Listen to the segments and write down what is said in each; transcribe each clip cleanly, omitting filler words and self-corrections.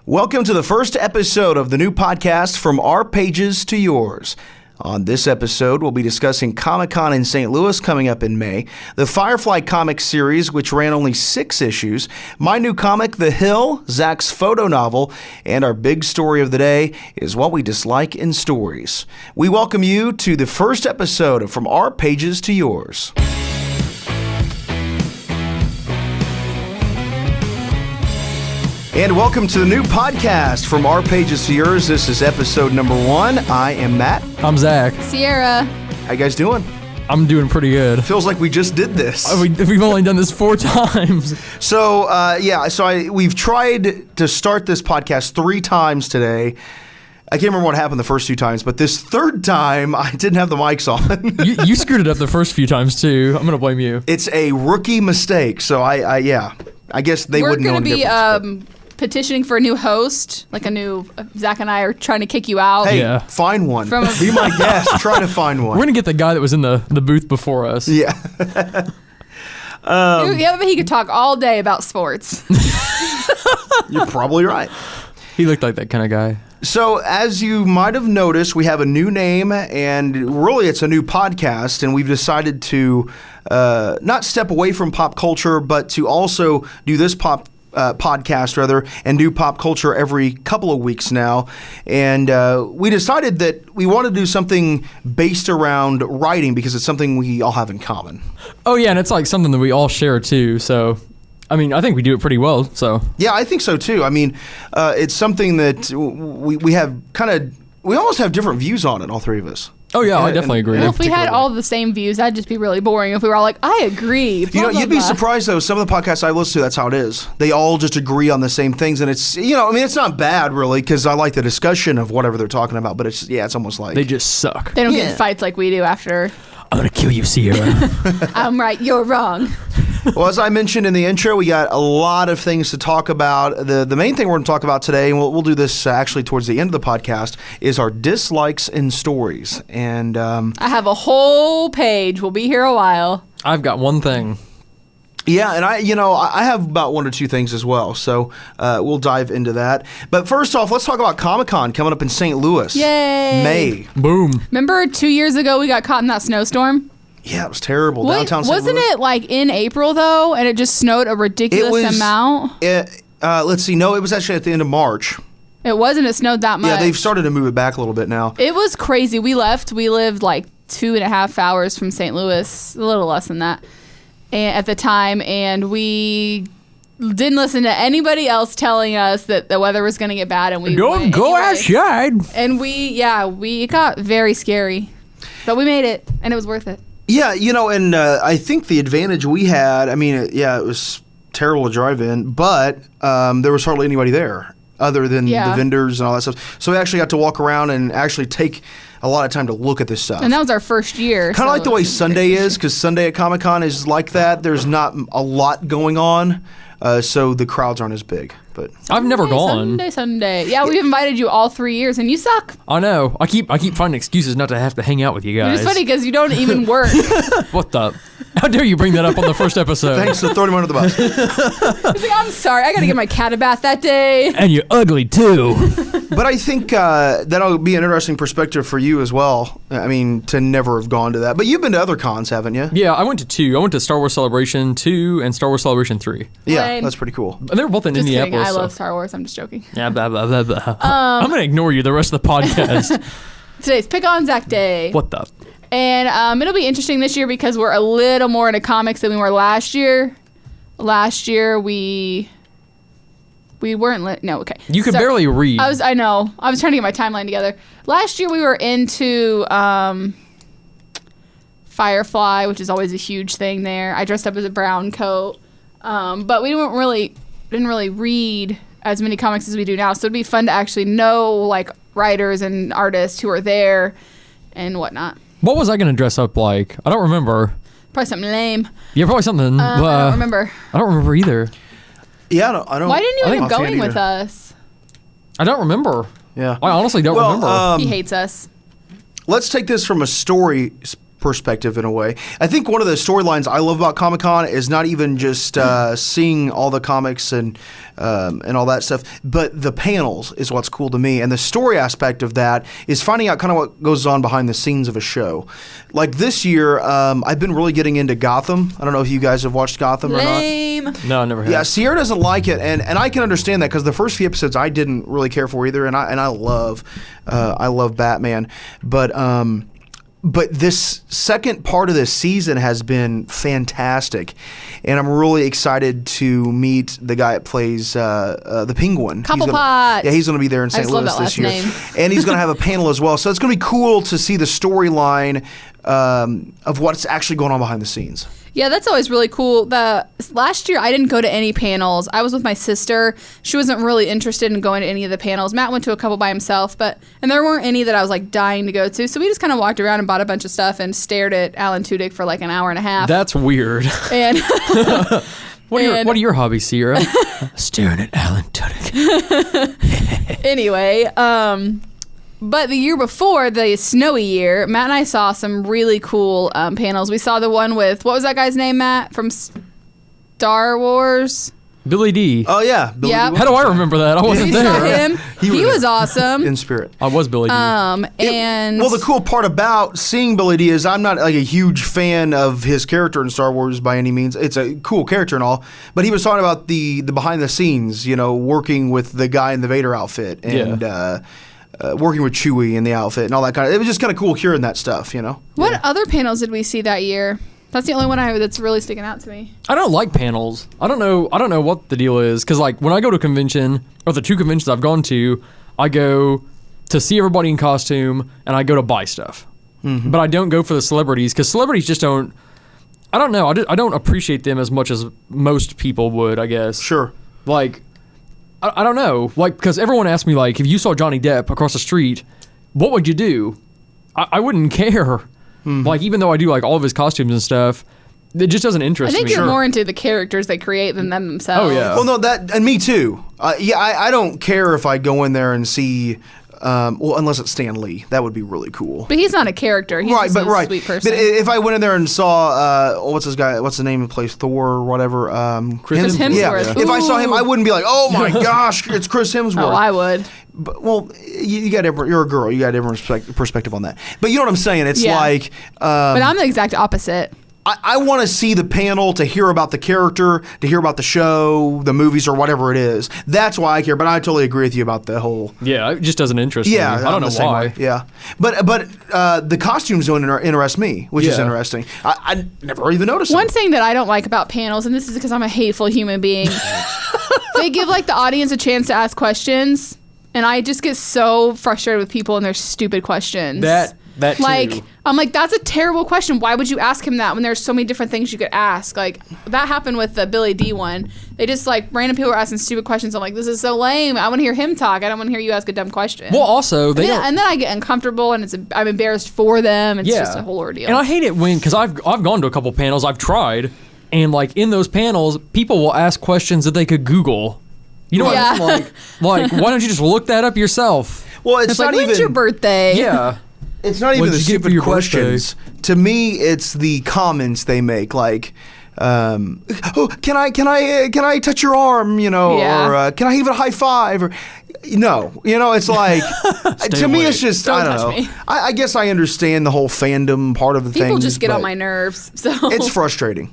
Welcome to the first episode of the new podcast, From Our Pages to Yours. On this episode, we'll be discussing Comic-Con in St. Louis coming up in May, the Firefly comic series, which ran only 6 issues, my new comic, The Hill, Zach's photo novel, and our big story of the day is what we dislike in stories. We welcome you to the first episode of From Our Pages to Yours. And welcome to the new podcast, From Our Pages to Yours. This is episode number 1. I am Matt. I'm Zach. Sierra. How you guys doing? I'm doing pretty good. Feels like we just did this. We've only done this 4 times. So, we've tried to start this podcast 3 times today. I can't remember what happened the first 2 times, but this third time, I didn't have the mics on. you screwed it up the first few times, too. I'm going to blame you. It's a rookie mistake, so I guess they wouldn't know any difference. We're going to be petitioning for a new host, like a new, Zach and I are trying to kick you out. Hey, find one. Be my guest. Try to find one. We're going to get the guy that was in the booth before us. Yeah. He could talk all day about sports. You're probably right. He looked like that kind of guy. So, as you might have noticed, we have a new name, and really it's a new podcast, and we've decided to not step away from pop culture, but to also do this podcast, and do pop culture every couple of weeks now. And we decided that we want to do something based around writing because it's something we all have in common. Oh, yeah, and it's like something that we all share, too, so... I mean, I think we do it pretty well, so... Yeah, I think so, too. I mean, it's something that we have we almost have different views on it, all 3 of us. Oh, yeah, I definitely agree. Well, if we had all the same views, that'd just be really boring if we were all like, I agree. Blah, you'd be surprised, though. Some of the podcasts I listen to, that's how it is. They all just agree on the same things, and it's, it's not bad, really, because I like the discussion of whatever they're talking about, but it's almost like... They just suck. They don't get in fights like we do after... I'm going to kill you, Sierra. I'm right, you're wrong. Well, as I mentioned in the intro, we got a lot of things to talk about. The main thing we're going to talk about today, and we'll do this actually towards the end of the podcast, is our dislikes in stories. And I have a whole page. We'll be here a while. I've got one thing. Yeah, and I have about 1 or 2 things as well, so we'll dive into that. But first off, let's talk about Comic-Con coming up in St. Louis. Yay! May. Boom. Remember 2 years ago we got caught in that snowstorm? Yeah, it was terrible. Downtown St. Wasn't Louis. it like in April though, and it just snowed a ridiculous amount? Let's see. No, it was actually at the end of March. It wasn't. It snowed that much. Yeah, they've started to move it back a little bit now. It was crazy. We lived like 2.5 hours from St. Louis, a little less than that, at the time, and we didn't listen to anybody else telling us that the weather was going to get bad, and we don't go outside. And it got very scary, but we made it, and it was worth it. Yeah, and I think the advantage we had, it was terrible to drive in, but there was hardly anybody there other than the vendors and all that stuff. So we actually got to walk around and actually take a lot of time to look at this stuff. And that was our first year. Kind of like the way Sunday is, because Sunday at Comic-Con is like that. There's not a lot going on, so the crowds aren't as big. But I've never gone. Sunday. Yeah, we've invited you all 3 years, and you suck. I know. I keep finding excuses not to have to hang out with you guys. It's funny because you don't even work. What the? How dare you bring that up on the first episode? Thanks for throwing him under the bus. He's like, I'm sorry. I got to get my cat a bath that day. And you're ugly, too. But I think that'll be an interesting perspective for you as well. To never have gone to that. But you've been to other cons, haven't you? Yeah, I went to 2. I went to Star Wars Celebration 2 and Star Wars Celebration 3. Yeah, that's pretty cool. And they were both in Just Indianapolis. Kidding. I love Star Wars. I'm just joking. Yeah, blah, blah, blah, blah. I'm going to ignore you the rest of the podcast. Today's Pick on Zach Day. What the? And it'll be interesting this year because we're a little more into comics than we were last year. Last year, we weren't... No, okay. You could barely read. I know. I was trying to get my timeline together. Last year, we were into Firefly, which is always a huge thing there. I dressed up as a brown coat. But we didn't really read as many comics as we do now. So it'd be fun to actually know, like, writers and artists who are there and whatnot. What was I going to dress up like? I don't remember. Probably something lame. Yeah, probably something. I don't remember. I don't remember either. Yeah, I don't. Why didn't you end up going with us? I don't remember. Yeah. I honestly don't remember. He hates us. Let's take this from a story perspective in a way. I think one of the storylines I love about Comic-Con is not even just seeing all the comics and all that stuff, but the panels is what's cool to me. And the story aspect of that is finding out kind of what goes on behind the scenes of a show. Like this year, I've been really getting into Gotham. I don't know if you guys have watched Gotham or not. Lame. No, I never have. Yeah, Sierra doesn't like it, and I can understand that because the first few episodes I didn't really care for either, and I love Batman, but this second part of this season has been fantastic, and I'm really excited to meet the guy that plays the Penguin. Cobblepot. Yeah, he's going to be there in I St. just love Louis that this last year, name. and he's going to have a panel as well. So it's going to be cool to see the storyline of what's actually going on behind the scenes. Yeah, that's always really cool. Last year, I didn't go to any panels. I was with my sister. She wasn't really interested in going to any of the panels. Matt went to a couple by himself, and there weren't any that I was like dying to go to. So we just kind of walked around and bought a bunch of stuff and stared at Alan Tudyk for like an hour and a half. That's weird. And What are your hobbies, Sierra? Staring at Alan Tudyk. anyway, but the year before, the snowy year, Matt and I saw some really cool panels. We saw the one with, what was that guy's name, Matt, from Star Wars? Billy D. Oh yeah, Billy Yep. Dee How do I remember that? I wasn't We there. saw him. He He was was awesome. in spirit. I was Billy D. And Well, the cool part about seeing Billy Dee is I'm not like a huge fan of his character in Star Wars by any means. It's a cool character and all, but he was talking about the behind the scenes, working with the guy in the Vader outfit and working with Chewie in the outfit and all that kind of. It was just kind of cool hearing that stuff, what other panels did we see that year? That's the only one that's really sticking out to me. I don't like panels. I don't know what the deal is, because like when I go to a convention, or the two conventions I've gone to, I go to see everybody in costume and I go to buy stuff. Mm-hmm. But I don't go for the celebrities, because celebrities just don't. I don't know. I don't appreciate them as much as most people would, I guess. Sure. Like, I don't know. Like, because everyone asks me, like, if you saw Johnny Depp across the street, what would you do? I wouldn't care. Mm-hmm. Like, even though I do like all of his costumes and stuff, it just doesn't interest me. I think you're more into the characters they create than them themselves. Oh, yeah. Well, no, that and me too. I don't care if I go in there and see. Unless it's Stan Lee, that would be really cool. But he's not a character. He's just a sweet person. But if I went in there and saw, what's the name of the place, Thor or whatever, Chris Hemsworth. Yeah. If I saw him, I wouldn't be like, oh my gosh, it's Chris Hemsworth. Oh, I would. But, well, you're a girl. You got a different perspective on that. But you know what I'm saying? It's like. But I'm the exact opposite. I want to see the panel to hear about the character, to hear about the show, the movies, or whatever it is. That's why I care. But I totally agree with you about the whole. Yeah, it just doesn't interest me. I don't know why. Yeah, but the costumes don't interest me, which is interesting. I never even noticed. One thing that I don't like about panels, and this is because I'm a hateful human being, they give like the audience a chance to ask questions, and I just get so frustrated with people and their stupid questions. That too. Like, I'm like, that's a terrible question. Why would you ask him that when there's so many different things you could ask? Like, that happened with the Billy D one. They just, like, random people were asking stupid questions. I'm like, this is so lame. I want to hear him talk. I don't want to hear you ask a dumb question. Well, also, and then I get uncomfortable, and I'm embarrassed for them. It's just a whole ordeal. And I hate it because I've gone to a couple panels. I've tried, and, like, in those panels, people will ask questions that they could Google. You know what I mean? Like, why don't you just look that up yourself? Well, it's like, not even. When's your birthday? Yeah. It's not even the What'd you get for stupid your questions. To me, it's the comments they make, like, "Oh, can I touch your arm?" Or "Can I give it a high five?" Or no, it's like to me, it's just I don't know. I guess I understand the whole fandom part of the thing. People just get on my nerves, so it's frustrating.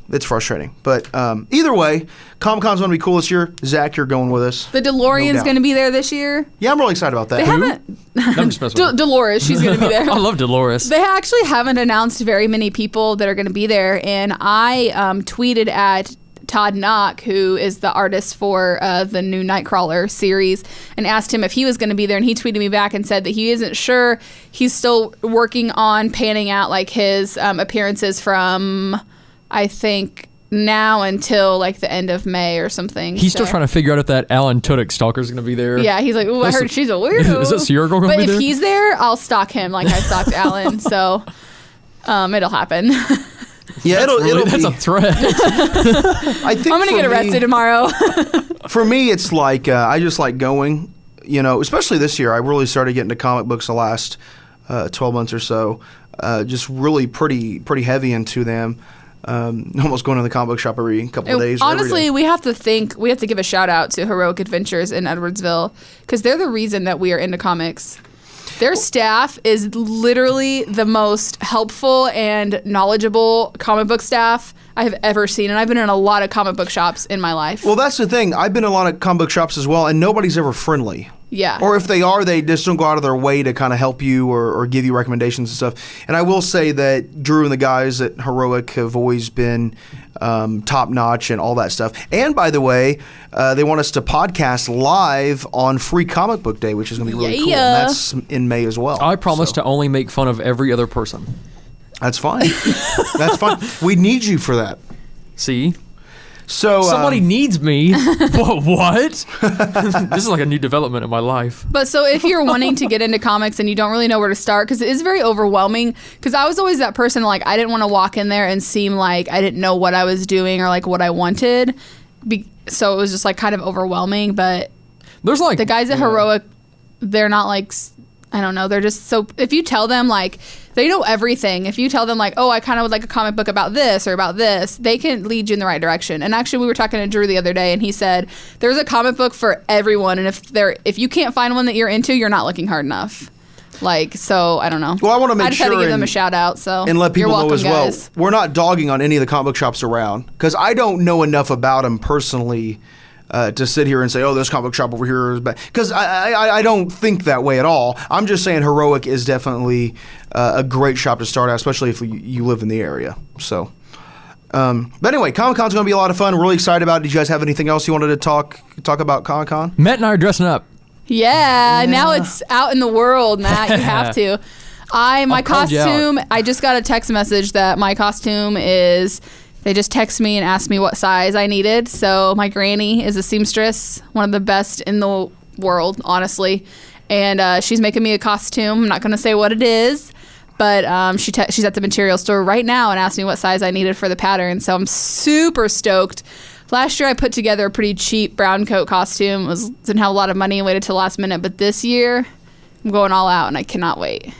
But either way, Comic-Con's going to be cool this year. Zach, you're going with us. The DeLorean's going to be there this year. Yeah, I'm really excited about that. They haven't. Dolores, she's going to be there. I love Dolores. They actually haven't announced very many people that are going to be there, and I tweeted at Todd Knock, who is the artist for the new Nightcrawler series, and asked him if he was going to be there, and he tweeted me back and said that he isn't sure. He's still working on panning out like his appearances from, I think, now until like the end of May or something. He's still trying to figure out if that Alan Tudyk stalker's going to be there. Yeah, he's like, ooh, I heard she's a weirdo. Is that Sierra going to be there? But if he's there, I'll stalk him like I stalked Alan. So it'll happen. Yeah, that's a threat. I think I'm gonna get arrested tomorrow. For me, it's like I just like going. Especially this year, I really started getting to comic books the last 12 months or so. Just really pretty heavy into them. Almost going to the comic book shop every couple of days. Honestly, we have to give a shout out to Heroic Adventures in Edwardsville because they're the reason that we are into comics. Their staff is literally the most helpful and knowledgeable comic book staff I have ever seen, and I've been in a lot of comic book shops in my life. Well, that's the thing. I've been in a lot of comic book shops as well, and nobody's ever friendly. Yeah. Or if they are, they just don't go out of their way to kind of help you or give you recommendations and stuff. And I will say that Drew and the guys at Heroic have always been top notch and all that stuff. And by the way, they want us to podcast live on Free Comic Book Day, which is going to be really cool. And that's in May as well. I promise to only make fun of every other person. That's fine. That's fine. We need you for that. See? So somebody needs me. What? This is like a new development in my life. But so if you're wanting to get into comics and you don't really know where to start, because it is very overwhelming, because I was always that person, like, I didn't want to walk in there and seem like I didn't know what I was doing or like what I wanted. So it was just like kind of overwhelming. But there's like the guys at Heroic, they're not like, I don't know, they're just so, if you tell them like, they know everything. If you tell them like, oh, I kind of would like a comic book about this or about this, they can lead you in the right direction. And actually, we were talking to Drew the other day, and he said there's a comic book for everyone, and if you can't find one that you're into, you're not looking hard enough. Like, so I don't know. Well, I want to make I just sure had to give them a shout out. So and let people you're welcome, know as well. guys. We're not dogging on any of the comic book shops around because I don't know enough about them personally. To sit here and say, oh, this comic book shop over here is bad. Because I don't think that way at all. I'm just saying Heroic is definitely a great shop to start at, especially if you live in the area. So, but anyway, Comic-Con's going to be a lot of fun. We're really excited about it. Did you guys have anything else you wanted to talk about Comic-Con? Matt and I are dressing up. Yeah, now it's out in the world, Matt. You have to. My costume, I just got a text message that my costume is... They just text me and asked me what size I needed. So my granny is a seamstress, one of the best in the world, honestly. And she's making me a costume. I'm not going to say what it is, but she's at the material store right now and asked me what size I needed for the pattern. So I'm super stoked. Last year I put together a pretty cheap brown coat costume. Didn't have a lot of money and waited till last minute. But this year I'm going all out and I cannot wait.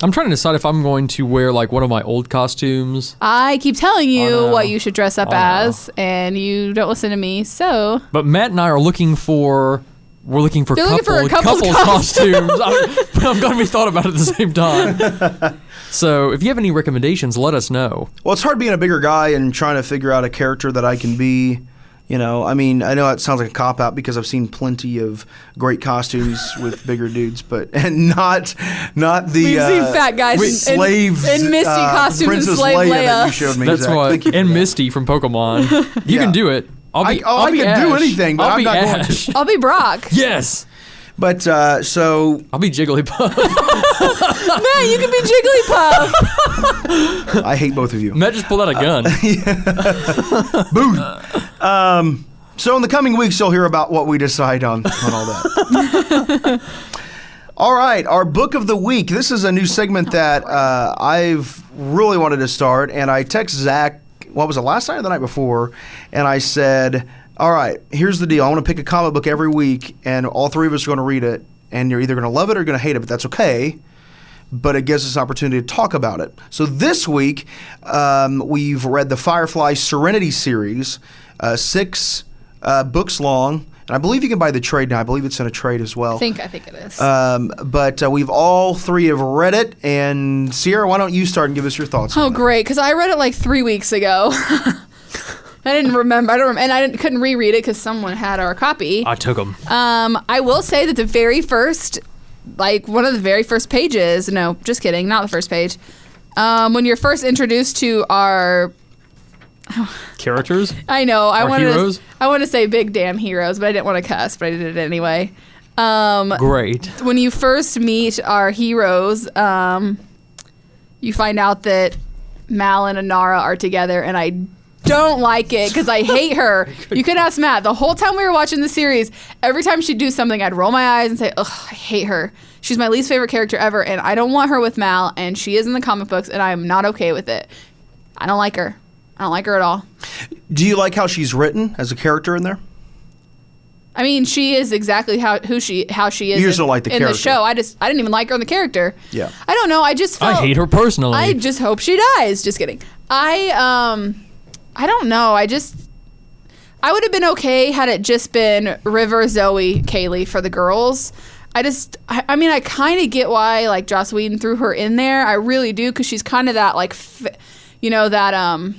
I'm trying to decide if I'm going to wear like one of my old costumes. I keep telling you what you should dress up as, and you don't listen to me. So, but Matt and I are looking for couples costumes. I'm glad we thought about it at the same time. So if you have any recommendations, let us know. Well, it's hard being a bigger guy and trying to figure out a character that I can be. You know, I mean, I know it sounds like a cop-out because I've seen plenty of great costumes with bigger dudes, and not the we've seen fat guys slaves in Misty costumes Princess and Slave Leia Leia. that you showed me. That's Zach. right. And Misty from Pokemon. You can do it. I be can Ash. do anything, but I'm not going to. I'll be Brock. Yes. But so I'll be Jigglypuff. Man, you can be Jigglypuff. I hate both of you. Matt just pulled out a gun. Boom. So in the coming weeks, you'll hear about what we decide on all that. All right, our book of the week. This is a new segment that I've really wanted to start, and I texted Zach. What was it, last night or the night before? And I said, all right, here's the deal. I want to pick a comic book every week, and all three of us are going to read it, and you're either going to love it or going to hate it, but that's okay. But it gives us an opportunity to talk about it. So this week, we've read the Firefly Serenity series, 6 books long. And I believe you can buy the trade now. I believe it's in a trade as well. I think it is. But we've all three have read it. And Sierra, why don't you start and give us your thoughts on it? Oh, great. Because I read it like 3 weeks ago. I didn't remember. And I couldn't reread it because someone had our copy. I took them. I will say that the very first, like one of the very first pages, no, just kidding, not the first page. When you're first introduced to our... Characters? I know. I want to say big damn heroes, but I didn't want to cuss, but I did it anyway. Great. When you first meet our heroes, you find out that Mal and Inara are together, and I don't like it because I hate her. You can ask Matt. The whole time we were watching the series, every time she'd do something, I'd roll my eyes and say, ugh, I hate her. She's my least favorite character ever, and I don't want her with Mal, and she is in the comic books, and I'm not okay with it. I don't like her. I don't like her at all. Do you like how she's written as a character in there? I mean, she is exactly how she is. You just don't like the in character. the show. I didn't even like her in the character. Yeah. I don't know. I just felt, I hate her personally. I just hope she dies. Just kidding. I don't know. I would have been okay had it just been River, Zoe, Kaylee for the girls. I mean, I kind of get why like Joss Whedon threw her in there. I really do, because she's kind of that like, that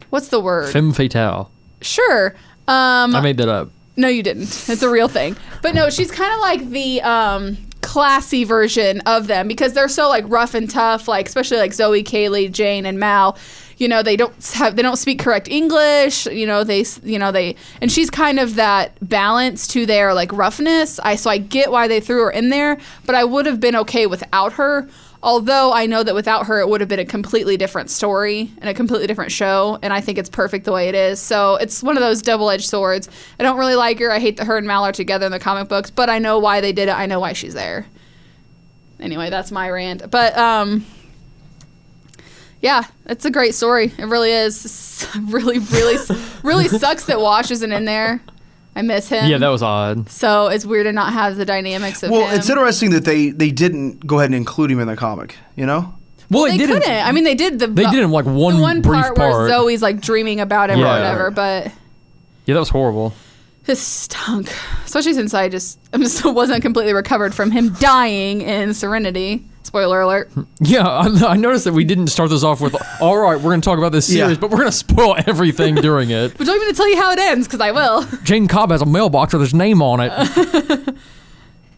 what's the word? Femme fatale. Sure. I made that up. No, you didn't. It's a real thing. But no, she's kind of like the classy version of them, because they're so like rough and tough. Like especially like Zoe, Kaylee, Jane, and Mal. They don't speak correct English. And she's kind of that balance to their like roughness. So I get why they threw her in there, but I would have been okay without her. Although I know that without her, it would have been a completely different story and a completely different show. And I think it's perfect the way it is. So it's one of those double-edged swords. I don't really like her. I hate that her and Mal are together in the comic books, but I know why they did it. I know why she's there. Anyway, that's my rant. But, yeah, it's a great story. It really is. It's really, really sucks that Wash isn't in there. I miss him. Yeah, that was odd. So it's weird to not have the dynamics of him. Well, it's interesting that they didn't go ahead and include him in the comic, Well, they couldn't. I mean, they did They did in like one brief part where Zoe's like dreaming about him or Yeah. whatever, but Yeah, that was horrible. it stunk. Especially since I just wasn't completely recovered from him dying in Serenity. Spoiler alert. Yeah, I noticed that we didn't start this off with, all right, we're going to talk about this series, Yeah. but we're going to spoil everything during it. But don't even tell you how it ends, because I will. Jane Cobb has a mailbox with his name on it.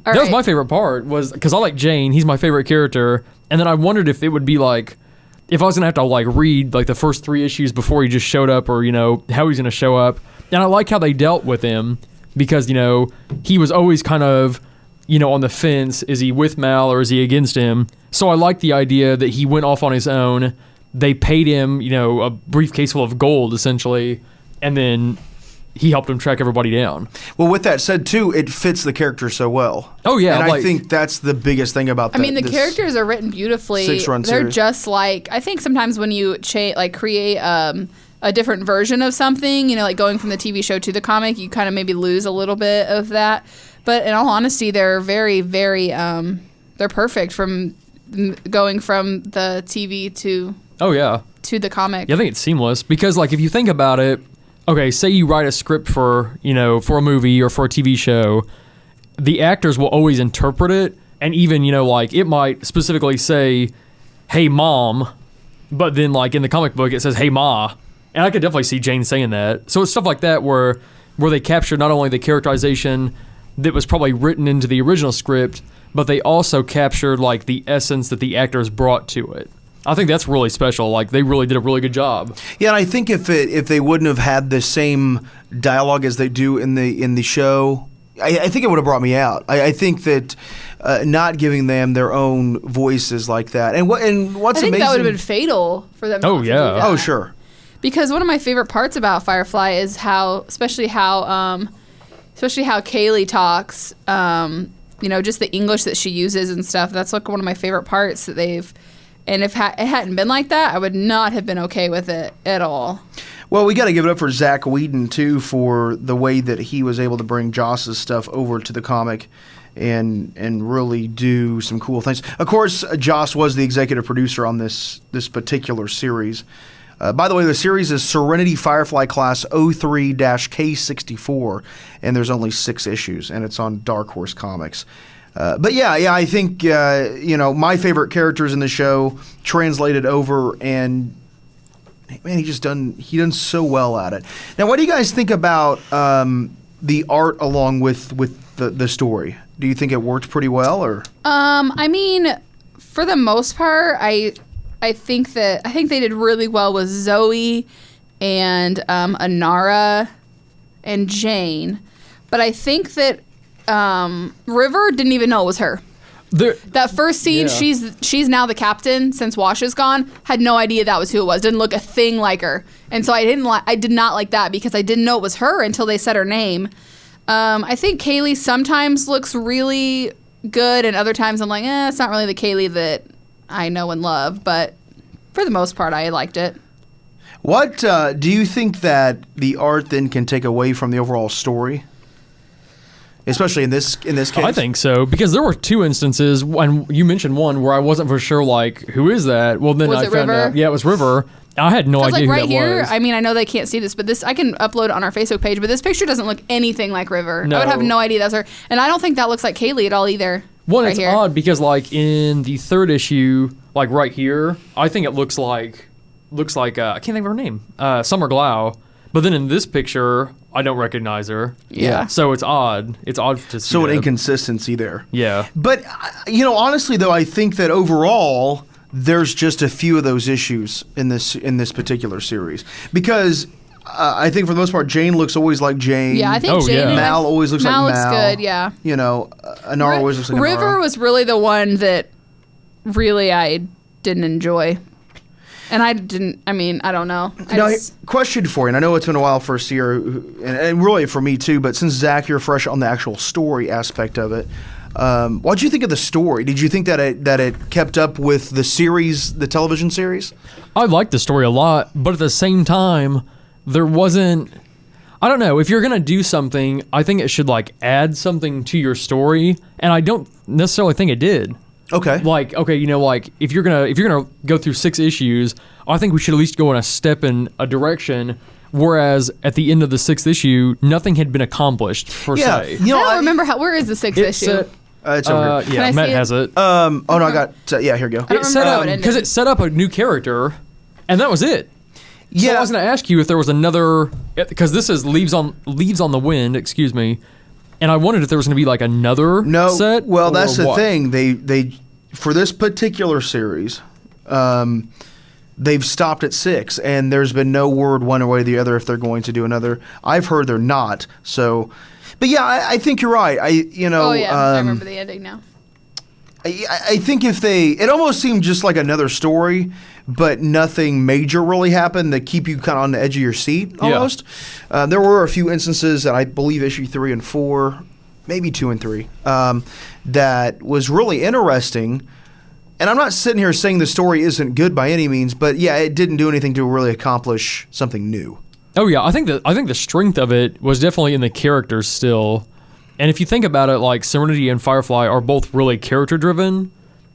That was my favorite part, was because I like Jane. He's my favorite character. And then I wondered if it would be like, if I was going to have to like read like the first 3 issues before he just showed up, or, how he's going to show up. And I like how they dealt with him, because, he was always kind of, on the fence. Is he with Mal or is he against him? So I like the idea that he went off on his own. They paid him, a briefcase full of gold, essentially, and then he helped him track everybody down. Well, with that said, too, it fits the character so well. Oh, yeah. And I think that's the biggest thing about that. I mean, the characters are written beautifully. 6-run They're series. just like, I think sometimes when you create a different version of something, like going from the TV show to the comic, you kind of maybe lose a little bit of that. But in all honesty, they're very, very, they're perfect from going from the TV to the comic. Yeah, I think it's seamless, because like if you think about it, okay, say you write a script for a movie or for a TV show, the actors will always interpret it, and even like it might specifically say, "Hey mom," but then like in the comic book it says, "Hey ma," and I could definitely see Jane saying that. So it's stuff like that where they captured not only the characterization that was probably written into the original script, but they also captured like the essence that the actors brought to it. I think that's really special. Like they really did a really good job. Yeah, and I think if they wouldn't have had the same dialogue as they do in the show, I think it would have brought me out. I think that not giving them their own voices like that, and what's I think amazing, that would have been fatal for them. Oh, not to yeah. do that. Oh, sure. Because one of my favorite parts about Firefly is especially how Kaylee talks. Just the English that she uses and stuff. That's like one of my favorite parts that they've. And if it hadn't been like that, I would not have been okay with it at all. Well, we got to give it up for Zach Whedon too, for the way that he was able to bring Joss's stuff over to the comic and really do some cool things. Of course, Joss was the executive producer on this particular series. By the way, the series is Serenity Firefly Class 03-K64, and there's only 6 issues, and it's on Dark Horse Comics. But yeah, I think my favorite characters in the show translated over, and man, he done so well at it. Now, what do you guys think about the art along with the story? Do you think it worked pretty well, or? I mean, for the most part, I think they did really well with Zoe and Anara and Jane, but I think that River didn't even know it was her. That first scene, Yeah. she's now the captain since Wash is gone. Had no idea that was who it was. Didn't look a thing like her, and so I did not like that because I didn't know it was her until they said her name. I think Kaylee sometimes looks really good, and other times I'm like, it's not really the Kaylee that I know and love. But for the most part, I liked it. What do you think that the art then can take away from the overall story? especially in this case. I think so, because there were 2 instances, and you mentioned one where I wasn't for sure, like, who is that? Well, then Was I it found River? out. Yeah, it was River. I had no idea Like who right that here, was. I mean, I know they can't see this, but I can upload it on our Facebook page. But this picture doesn't look anything like River. No. I would have no idea that's her, and I don't think that looks like Kaylee at all either. One, right it's here. odd because, like, in the 3rd issue, like right here, I think it looks like I can't think of her name, Summer Glau. But then in this picture, I don't recognize her. Yeah. So it's odd. It's odd to see. So an that. inconsistency there. Yeah. But, honestly, though, I think that overall, there's just a few of those issues in this particular series. Because I think for the most part, Jane looks always like Jane. Yeah, I think Oh, Jane. yeah. Mal always looks Mal like looks Mal. good. Yeah. Anara always looks like River Anara. was really the one that really I didn't enjoy. And I don't know. Question for you, and I know it's been a while for us here, and really for me too, but since Zach, you're fresh on the actual story aspect of it, what did you think of the story? Did you think that it kept up with the series, the television series? I liked the story a lot, but at the same time, there wasn't. I don't know. If you're gonna do something, I think it should like add something to your story, and I don't necessarily think it did. Okay. Like, okay, like if you're gonna go through 6 issues, I think we should at least go in a step in a direction. Whereas at the end of the 6th issue, nothing had been accomplished per Yeah. se. I don't remember where is the 6th It's issue? It's over here. yeah, I Matt see it? has it. Oh no, I got. Yeah, here you go. I don't It set remember how up it ended. because it set up a new character, and that was it. So Yeah. I was going to ask you if there was another, because this is leaves on the wind. Excuse me, and I wondered if there was going to be like another No. set. Well, or that's the what. thing. They for this particular series, they've stopped at 6, and there's been no word one way or the other if they're going to do another. I've heard they're not. So, but yeah, I think you're right. Oh yeah, I remember the ending now. I think it almost seemed just like another story, but nothing major really happened that keep you kind of on the edge of your seat almost. There were a few instances that I believe issue 3 and 4, maybe 2 and 3, that was really interesting. And I'm not sitting here saying the story isn't good by any means, but yeah, it didn't do anything to really accomplish something new. Oh yeah, I think the strength of it was definitely in the characters still. And if you think about it, like Serenity and Firefly are both really character driven,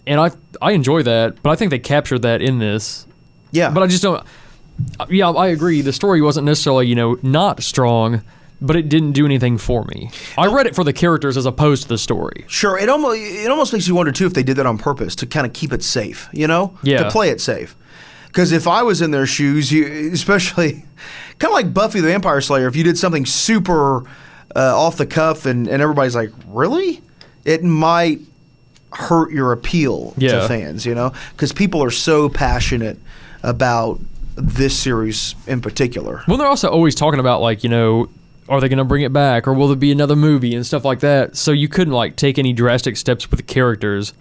and I enjoy that, but I think they captured that in this. Yeah. But I just don't. Yeah, I agree. The story wasn't necessarily not strong, but it didn't do anything for me. I read it for the characters as opposed to the story. Sure, it almost makes you wonder too if they did that on purpose to kind of keep it safe, Yeah. to play it safe. Because if I was in their shoes, especially kind of like Buffy the Vampire Slayer, if you did something super off the cuff and everybody's like, really? It might hurt your appeal to fans, because people are so passionate about this series in particular. Well, they're also always talking about are they going to bring it back, or will there be another movie and stuff like that? So you couldn't take any drastic steps with the characters,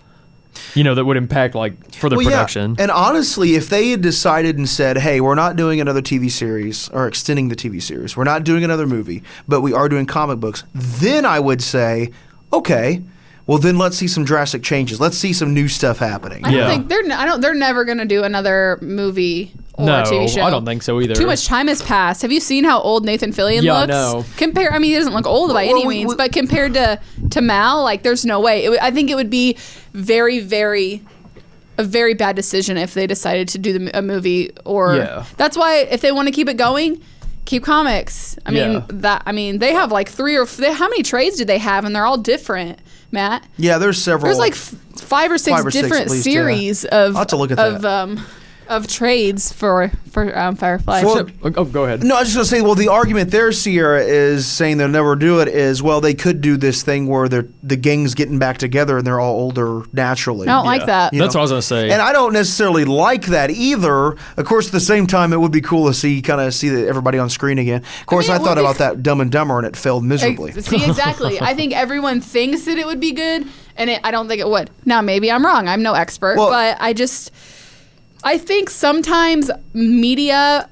that would impact further production. Yeah. And honestly, if they had decided and said, hey, we're not doing another TV series or extending the TV series, we're not doing another movie, but we are doing comic books, then I would say, okay, well then let's see some drastic changes. Let's see some new stuff happening. I don't think they're never going to do another movie or No, TV show. I don't think so either. Too much time has passed. Have you seen how old Nathan Fillion Yeah, I looks? know. He doesn't look old by any means, but compared to Mal, there's no way. I think it would be very, very a very bad decision if they decided to do a movie that's why if they want to keep it going, keep comics. I mean they have how many trades do they have, and they're all different, Matt? Yeah, there's several. There's 5 or 6 different at least, series I'll have to look at that. of trades for Firefly. Go ahead. No, I was just going to say, well, the argument there, Sierra, is saying they'll never do it is, well, they could do this thing where the gang's getting back together and they're all older naturally. I don't like that. That's what I was going to say. And I don't necessarily like that either. Of course, at the same time, it would be cool to see everybody on screen again. Of course, I thought about that Dumb and Dumber, and it failed miserably. See, exactly. I think everyone thinks that it would be good, and I don't think it would. Now, maybe I'm wrong. I'm no expert, but I think sometimes media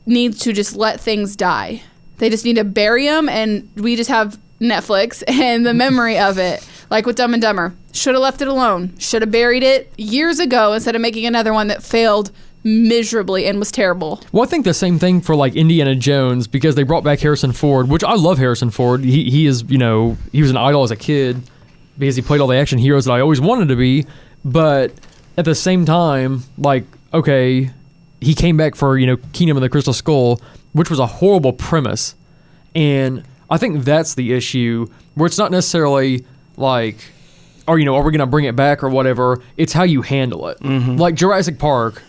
needs to just let things die. They just need to bury them, and we just have Netflix and the memory of it. Like with Dumb and Dumber. Should have left it alone. Should have buried it years ago instead of making another one that failed miserably and was terrible. Well, I think the same thing for like Indiana Jones, because they brought back Harrison Ford, which I love Harrison Ford. He is, he was an idol as a kid because he played all the action heroes that I always wanted to be. But at the same time, like, okay, he came back for, Kingdom of the Crystal Skull, which was a horrible premise. And I think that's the issue, where it's not necessarily like, are we going to bring it back or whatever? It's how you handle it. Mm-hmm. Like Jurassic Park,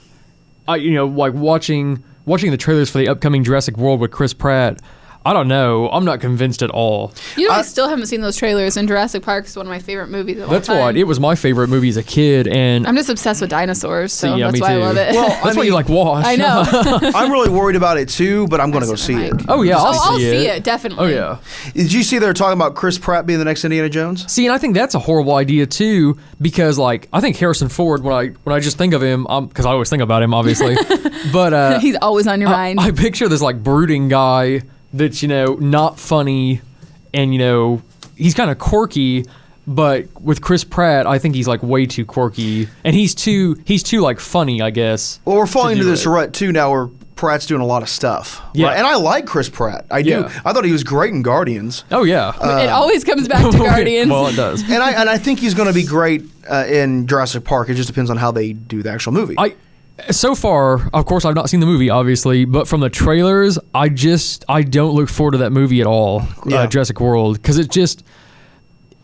like watching the trailers for the upcoming Jurassic World with Chris Pratt, I don't know. I'm not convinced at all. I still haven't seen those trailers, and Jurassic Park is one of my favorite movies of all time. That's why it was my favorite movie as a kid, and I'm just obsessed with dinosaurs, so yeah, that's why I love it. Well, that's why you like Wash. I know. I'm really worried about it too, but I'm going to go see it. Oh yeah, I'll see it definitely. Oh yeah. Did you see they're talking about Chris Pratt being the next Indiana Jones? See, and I think that's a horrible idea too, because like I think Harrison Ford, when I just think of him, because I always think about him, obviously, but he's always on your mind. I picture this like brooding guy that's not funny, and he's kind of quirky, but with Chris Pratt, I think he's like way too quirky, and he's too like funny, I guess. Well, we're falling into this rut too now, where Pratt's doing a lot of stuff. Yeah, right? And I like Chris Pratt. I do. Yeah. I thought he was great in Guardians. Oh yeah, it always comes back to Guardians. Well, it does. And I think he's going to be great in Jurassic Park. It just depends on how they do the actual movie. So far, of course, I've not seen the movie, obviously, but from the trailers, I don't look forward to that movie at all, Jurassic World, because it's just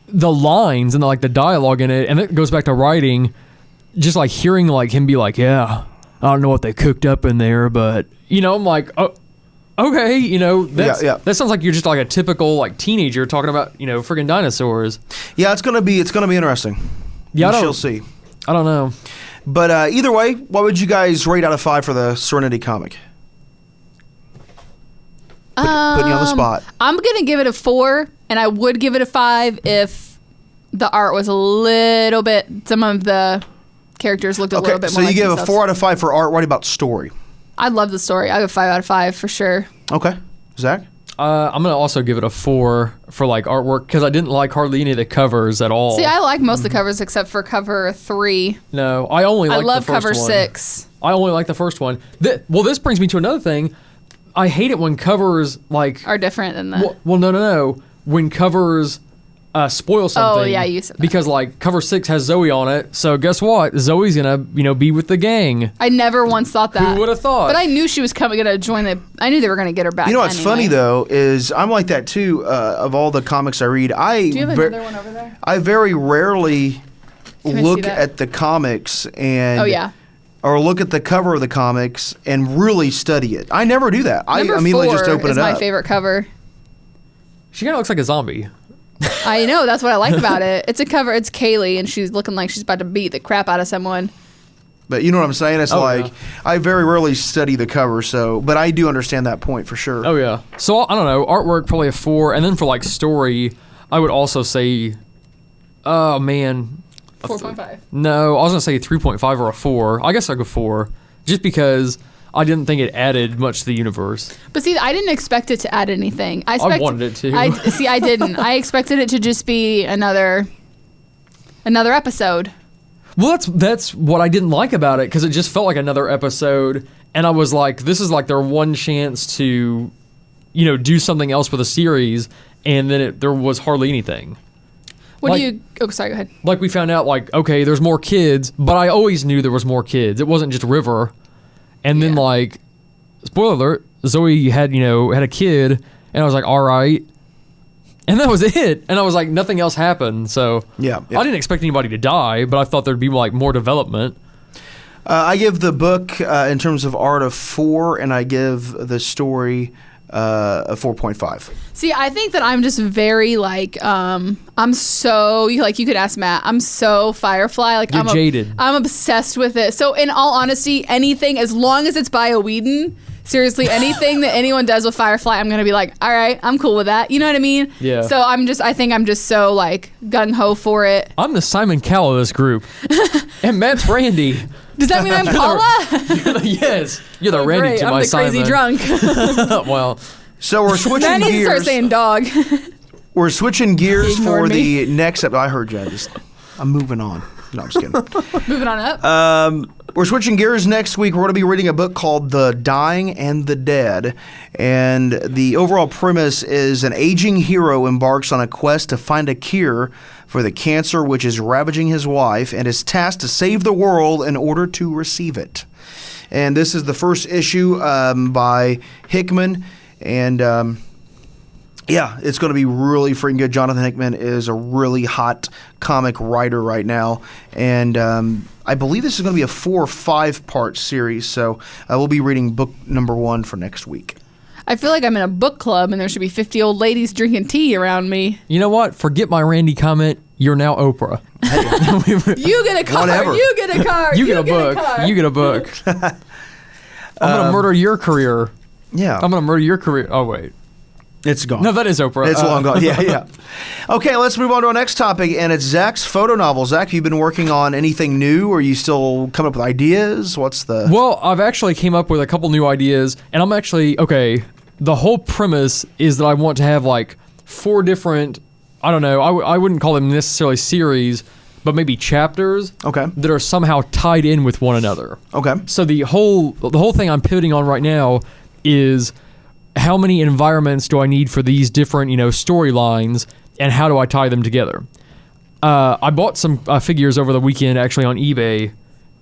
the lines and the dialogue in it, and it goes back to writing, just like hearing like him be like, yeah, I don't know what they cooked up in there, but I'm like, oh, okay, that sounds like you're just like a typical like teenager talking about friggin' dinosaurs. Yeah, it's gonna be interesting. Yeah, we shall see. I don't know. But either way, what would you guys rate out of 5 for the Serenity comic? Putting you on the spot. I'm going to give it a 4, and I would give it a 5 if the art was a little bit, some of the characters looked a little bit more so you give themselves. a 4 out of 5 for art. What about story? I love the story. I give 5 out of 5 for sure. Okay. Zach? I'm going to also give it a 4 for like artwork, because I didn't like hardly any of the covers at all. See, I like most of the covers except for cover 3. No, I only like the first one. I love cover 6. I only like the first one. Well, this brings me to another thing. I hate it when covers like are different than the. Well, no. When covers spoil something. Oh yeah, you said that. Because like cover 6 has Zoe on it, so guess what? Zoe's gonna be with the gang. I never once thought that. Who would have thought? But I knew she was gonna join the. I knew they were gonna get her back. You know what's funny though is I'm like that too. Of all the comics I read, Do you have another one over there? I very rarely Can I look see that? at the comics and. Oh yeah. Or look at the cover of the comics and really study it. I never do that. I immediately just open it up. Number 4 is my favorite cover. She kind of looks like a zombie. I know, that's what I like about it. It's a cover. It's Kaylee, and she's looking like she's about to beat the crap out of someone. But you know what I'm saying? It's yeah. I very rarely study the cover, but I do understand that point for sure. Oh yeah. So I don't know. Artwork probably a 4, and then for like story, I would also say, oh man. 4.5. No, I was gonna say 3.5 or a 4. I guess I'll go 4, just because I didn't think it added much to the universe. But see, I didn't expect it to add anything. I wanted it to. I didn't. I expected it to just be another episode. Well, that's what I didn't like about it, because it just felt like another episode, and I was like, this is like their one chance to, do something else with a series, and then there was hardly anything. Oh, sorry, go ahead. Like we found out, like, okay, there's more kids, but I always knew there was more kids. It wasn't just River. And then like, spoiler alert, Zoe had a kid, and I was like, all right. And that was it. And I was like, nothing else happened. So yeah. I didn't expect anybody to die, but I thought there'd be like more development. I give the book in terms of art a 4, and I give the story a 4.5. See, I think that I'm just very like I'm so you could ask Matt. I'm so Firefly. Like You're jaded. I'm obsessed with it. So in all honesty, anything as long as it's Bio Whedon, seriously, anything that anyone does with Firefly, I'm gonna be like, all right, I'm cool with that. You know what I mean? Yeah. So I think I'm just so like gung ho for it. I'm the Simon Cowell of this group, and Matt's Randy. Does that mean I'm Paula? Yes, you're the Randy great. to I'm my the Simon. crazy drunk. Well, so we're switching Matt needs to start gears. saying dog. We're switching gears He ignored for me. the next episode. I heard you. I'm moving on. No, I'm just kidding. Moving on up. We're switching gears next week. We're going to be reading a book called The Dying and the Dead. And the overall premise is an aging hero embarks on a quest to find a cure for the cancer which is ravaging his wife and is tasked to save the world in order to receive it. And this is the first issue by Hickman. And yeah, it's going to be really freaking good. Jonathan Hickman is a really hot comic writer right now. And I believe this is going to be a 4 or 5 part series. So we'll be reading book number 1 for next week. I feel like I'm in a book club and there should be 50 old ladies drinking tea around me. You know what? Forget my Randy comment. You're now Oprah. You get a car. Whatever. You get a car. You get a book. You get a book. I'm going to murder your career. Yeah. I'm going to murder your career. Oh, wait. It's gone. No, that is Oprah. It's long gone. Yeah. Okay, let's move on to our next topic, and it's Zach's photo novel. Zach, have you been working on anything new, or are you still coming up with ideas? What's the... Well, I've actually came up with a couple new ideas, and I'm actually, okay, the whole premise is that I want to have like 4 different, I don't know, I wouldn't call them necessarily series, but maybe chapters that are somehow tied in with one another. Okay. So the whole thing I'm pivoting on right now is how many environments do I need for these different, storylines, and how do I tie them together? I bought some figures over the weekend actually on eBay,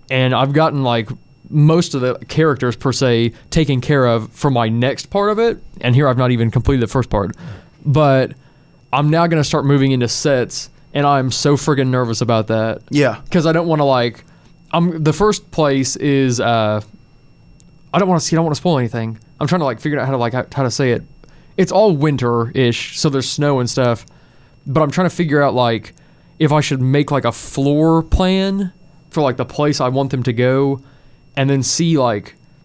and I've gotten like most of the characters per se taken care of for my next part of it, and here I've not even completed the first part. But I'm now going to start moving into sets, and I'm so friggin' nervous about that. Yeah. Because I don't want to the first place is, I don't want to spoil anything. I'm trying to figure out how to say it. It's all winter-ish, so there's snow and stuff. But I'm trying to figure out if I should make a floor plan for the place I want them to go, and then see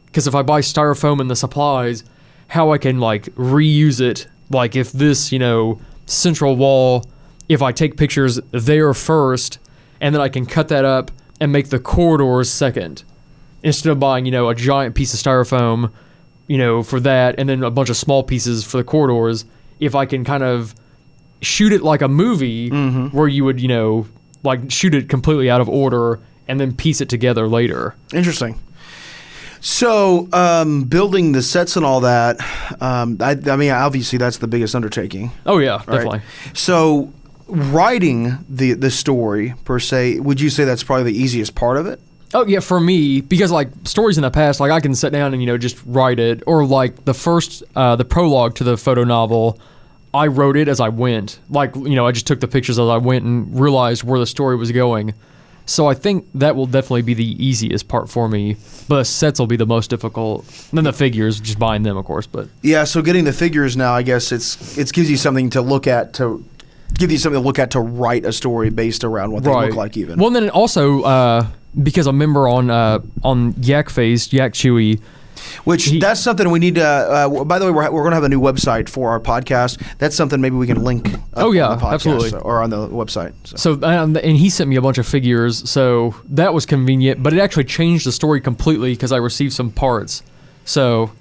because if I buy styrofoam and the supplies, how I can reuse it. If this central wall, if I take pictures there first, and then I can cut that up and make the corridors second, instead of buying a giant piece of styrofoam. For that, and then a bunch of small pieces for the corridors, if I can kind of shoot it like a movie where you would, shoot it completely out of order and then piece it together later. Interesting. So, building the sets and all that, I mean, obviously that's the biggest undertaking. Oh, yeah, right? definitely. So, writing the story, per se, would you say that's probably the easiest part of it? Oh, yeah, for me, because, stories in the past, I can sit down and, just write it. Or, the first, the prologue to the photo novel, I wrote it as I went. I just took the pictures as I went and realized where the story was going. So I think that will definitely be the easiest part for me. But the sets will be the most difficult. And then the figures, just buying them, of course. But yeah, so getting the figures now, I guess it gives you something to look at to write a story based around what they look like even. Well, and then also... because a member on Yak Face, Yak Chewy, that's something we need to. By the way, we're going to have a new website for our podcast. That's something maybe we can link. On the podcast, absolutely, or on the website. So and he sent me a bunch of figures, so that was convenient. But it actually changed the story completely because I received some parts. So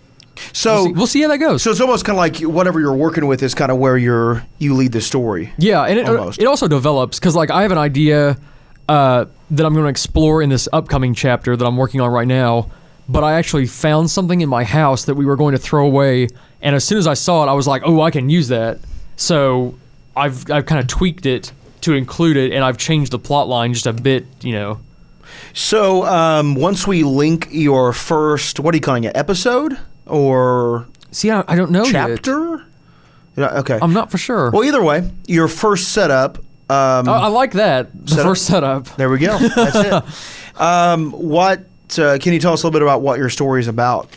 we'll see how that goes. So it's almost kind of like whatever you're working with is kind of where you lead the story. Yeah, and it also develops because I have an idea. That I'm going to explore in this upcoming chapter that I'm working on right now, but I actually found something in my house that we were going to throw away, and as soon as I saw it, I was like, oh, I can use that. So I've kind of tweaked it to include it, and I've changed the plot line just a bit, So once we link your first, what are you calling it, episode? Or see, I don't know chapter? Yet. Yeah, okay. I'm not for sure. Well, either way, your first setup... I like that. The first setup. There we go. That's it. What can you tell us a little bit about what your story is about?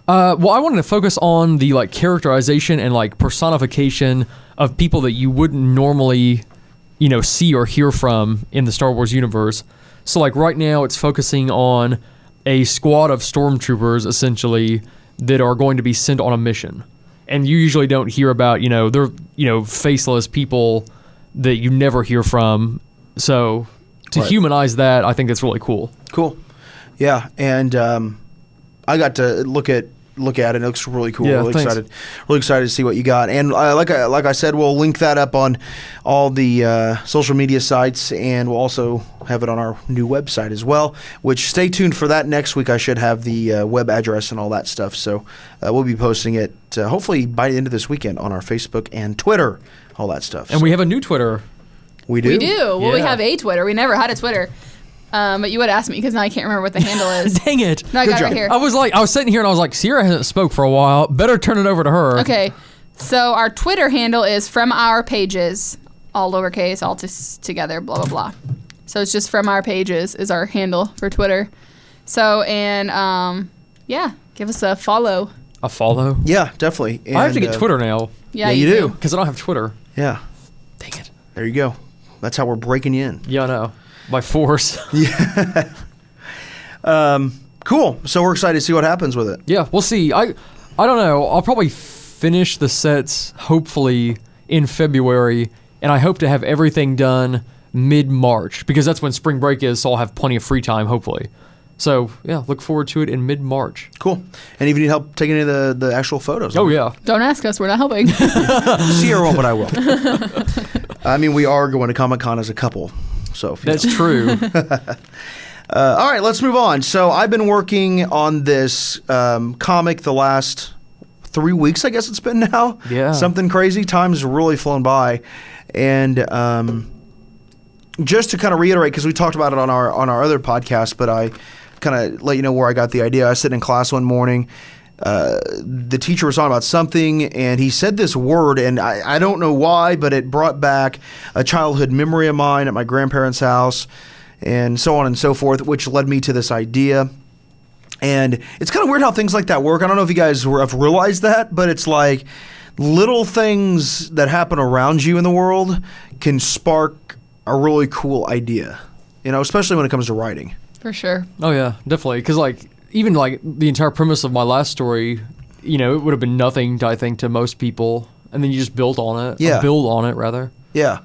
Well, I wanted to focus on the characterization and personification of people that you wouldn't normally, see or hear from in the Star Wars universe. So right now, it's focusing on a squad of stormtroopers essentially that are going to be sent on a mission, and you usually don't hear about they're faceless people that you never hear from. So to humanize that, I think that's really cool. Cool. Yeah, and I got to look at it. It looks really cool. Yeah, really thanks. excited to see what you got. And like I said, we'll link that up on all the social media sites, and we'll also have it on our new website as well, which stay tuned for that. Next week I should have the web address and all that stuff. So we'll be posting it hopefully by the end of this weekend on our Facebook and Twitter, all that stuff. And we have a new Twitter. We do? We do. Well, we Yeah. have a Twitter. We never had a Twitter. But you would ask me because now I can't remember what the handle is. Dang it. No, I Good got it job. right here. I was sitting here and I was like, Sierra hasn't spoke for a while. Better turn it over to her. Okay. So our Twitter handle is From Our Pages, all lowercase, all together, blah, blah, blah. So it's just From Our Pages is our handle for Twitter. So, and yeah, give us a follow. A follow? Yeah, definitely. And, I have to get Twitter now Yeah, you do. because I don't have Twitter. Yeah, Dang it. there you go. That's how we're breaking you in. Yeah, I know. By force. Cool. So we're excited to see what happens with it. Yeah, we'll see. I don't know. I'll probably finish the sets hopefully in February, and I hope to have everything done mid-March because that's when spring break is, so I'll have plenty of free time hopefully. So yeah, look forward to it in mid-March. Cool. And if you need help taking any of the actual photos. Oh yeah. Don't ask us. We're not helping. Sierra won't, but I will. I mean, we are going to Comic-Con as a couple. So if you That's know. true. All right, let's move on. So I've been working on this comic the last 3 weeks, I guess it's been now. Yeah. Something crazy. Time's really flown by. And just to kind of reiterate, because we talked about it on our other podcast, but I kind of let you know where I got the idea. I was sitting in class one morning. The teacher was talking about something, and he said this word, and I don't know why, but it brought back a childhood memory of mine at my grandparents' house, and so on and so forth, which led me to this idea. And it's kind of weird how things like that work. I don't know if you guys have realized that, but it's like little things that happen around you in the world can spark a really cool idea, especially when it comes to writing. For sure. Oh yeah, definitely. Because even the entire premise of my last story, it would have been nothing, I think, to most people, and then you just build on it. Yeah. Or build on it rather. Yeah.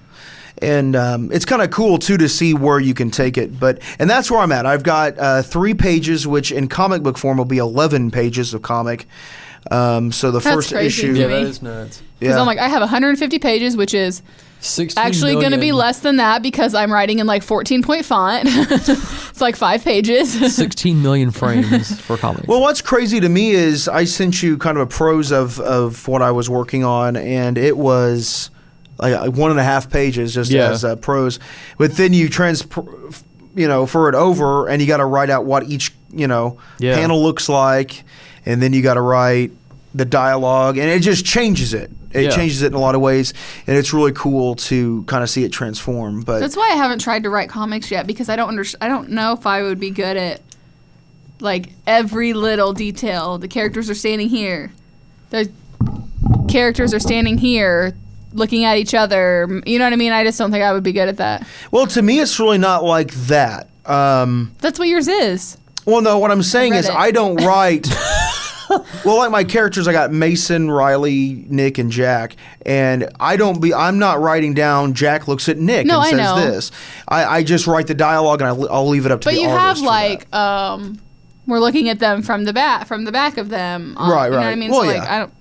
And it's kind of cool, too, to see where you can take it. And that's where I'm at. I've got 3 pages, which in comic book form will be 11 pages of comic. So the That's first crazy issue. to Yeah, me. that is nuts. Because Yeah. I'm like, I have 150 pages, which is 16 actually going to be million. less than that because I'm writing in 14-point font. It's 5 pages. 16 million frames for comics. Well, what's crazy to me is I sent you kind of a prose of what I was working on, and it was like 1.5 pages just Yeah. as prose. But then you for it over, and you got to write out what each Yeah. panel looks like, and then you got to write the dialogue, and it just changes it. It Yeah. changes it in a lot of ways, and it's really cool to kind of see it transform. But That's why I haven't tried to write comics yet because I don't know if I would be good at every little detail. The characters are standing here. The characters are standing here looking at each other. You know what I mean? I just don't think I would be good at that. well, to me, it's really not like that. That's what yours is. Well, no, what I'm saying read is it. I don't write. Well, like my characters, I got Mason, Riley, Nick, and Jack, and I'm not writing down. Jack looks at Nick No, and I says know. this. I just write the dialogue, and I'll leave it up to But the you have artist for that. we're looking at them from the back of them. Right, You know what I right. mean? Well, so yeah. I don't.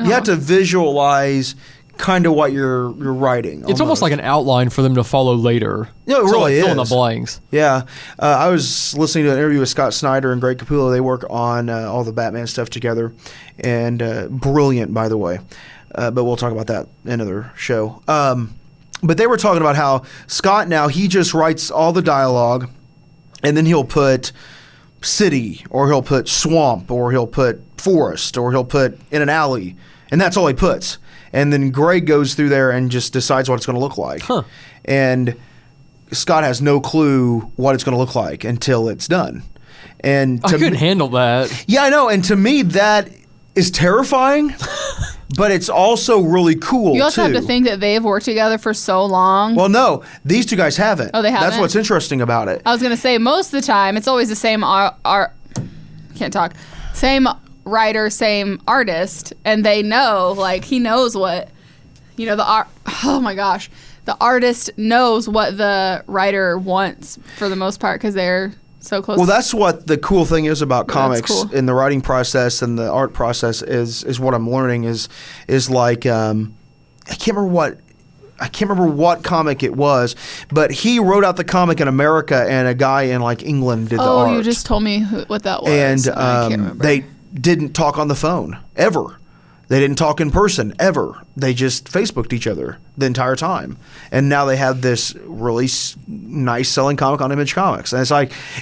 You have to visualize kind of what you're writing. It's almost like an outline for them to follow later. No, it So, really fill in the is. blanks. Yeah, I was listening to an interview with Scott Snyder and Greg Capullo. They work on all the Batman stuff together, and brilliant, by the way. But we'll talk about that in another show. But they were talking about how Scott now, he just writes all the dialogue, and then he'll put city, or he'll put swamp, or he'll put forest, or he'll put in an alley, and that's all he puts. And then Greg goes through there and just decides what it's going to look like. Huh. And Scott has no clue what it's going to look like until it's done. And I to couldn't me, handle that. yeah, I know. And to me, that is terrifying, but it's also really cool, You also too. have to think that they've worked together for so long. Well, no, these 2 guys haven't. Oh, they That's haven't? what's interesting about it. I was gonna say most of the time it's always the same can't talk. Same writer, same artist, and they know he knows what the art. Oh my gosh, the artist knows what the writer wants for the most part because they're so close. Well, that's what the cool thing is about Yeah, comics that's cool. in the writing process and the art process is what I'm learning is like I can't remember what I can't remember what comic it was, but he wrote out the comic in America, and a guy in like England did the art. Oh, you just told me what that was. And I can't remember. they didn't talk on the phone ever. They didn't talk in person ever. They just Facebooked each other the entire time. And now they have this really nice selling comic on Image Comics. And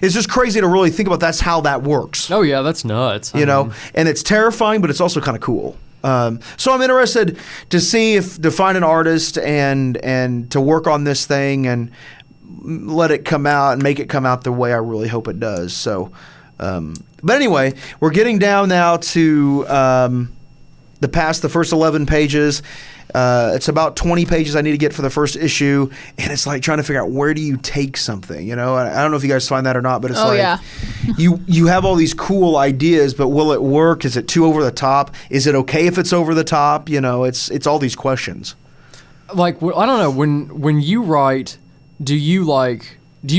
it's just crazy to really think about that's how that works. Oh yeah, that's nuts. You know, and it's terrifying, but it's also kind of cool. So I'm interested to see to find an artist and to work on this thing and let it come out and make it come out the way I really hope it does. So, but anyway, we're getting down now to the first 11 pages. It's about 20 pages I need to get for the first issue, and it's like trying to figure out where do you take something, you know? I don't know if you guys find that or not, but it's you have all these cool ideas, but will it work? Is it too over the top? Is it okay if it's over the top? You know, it's all these questions. Like, I don't know, when you write, do you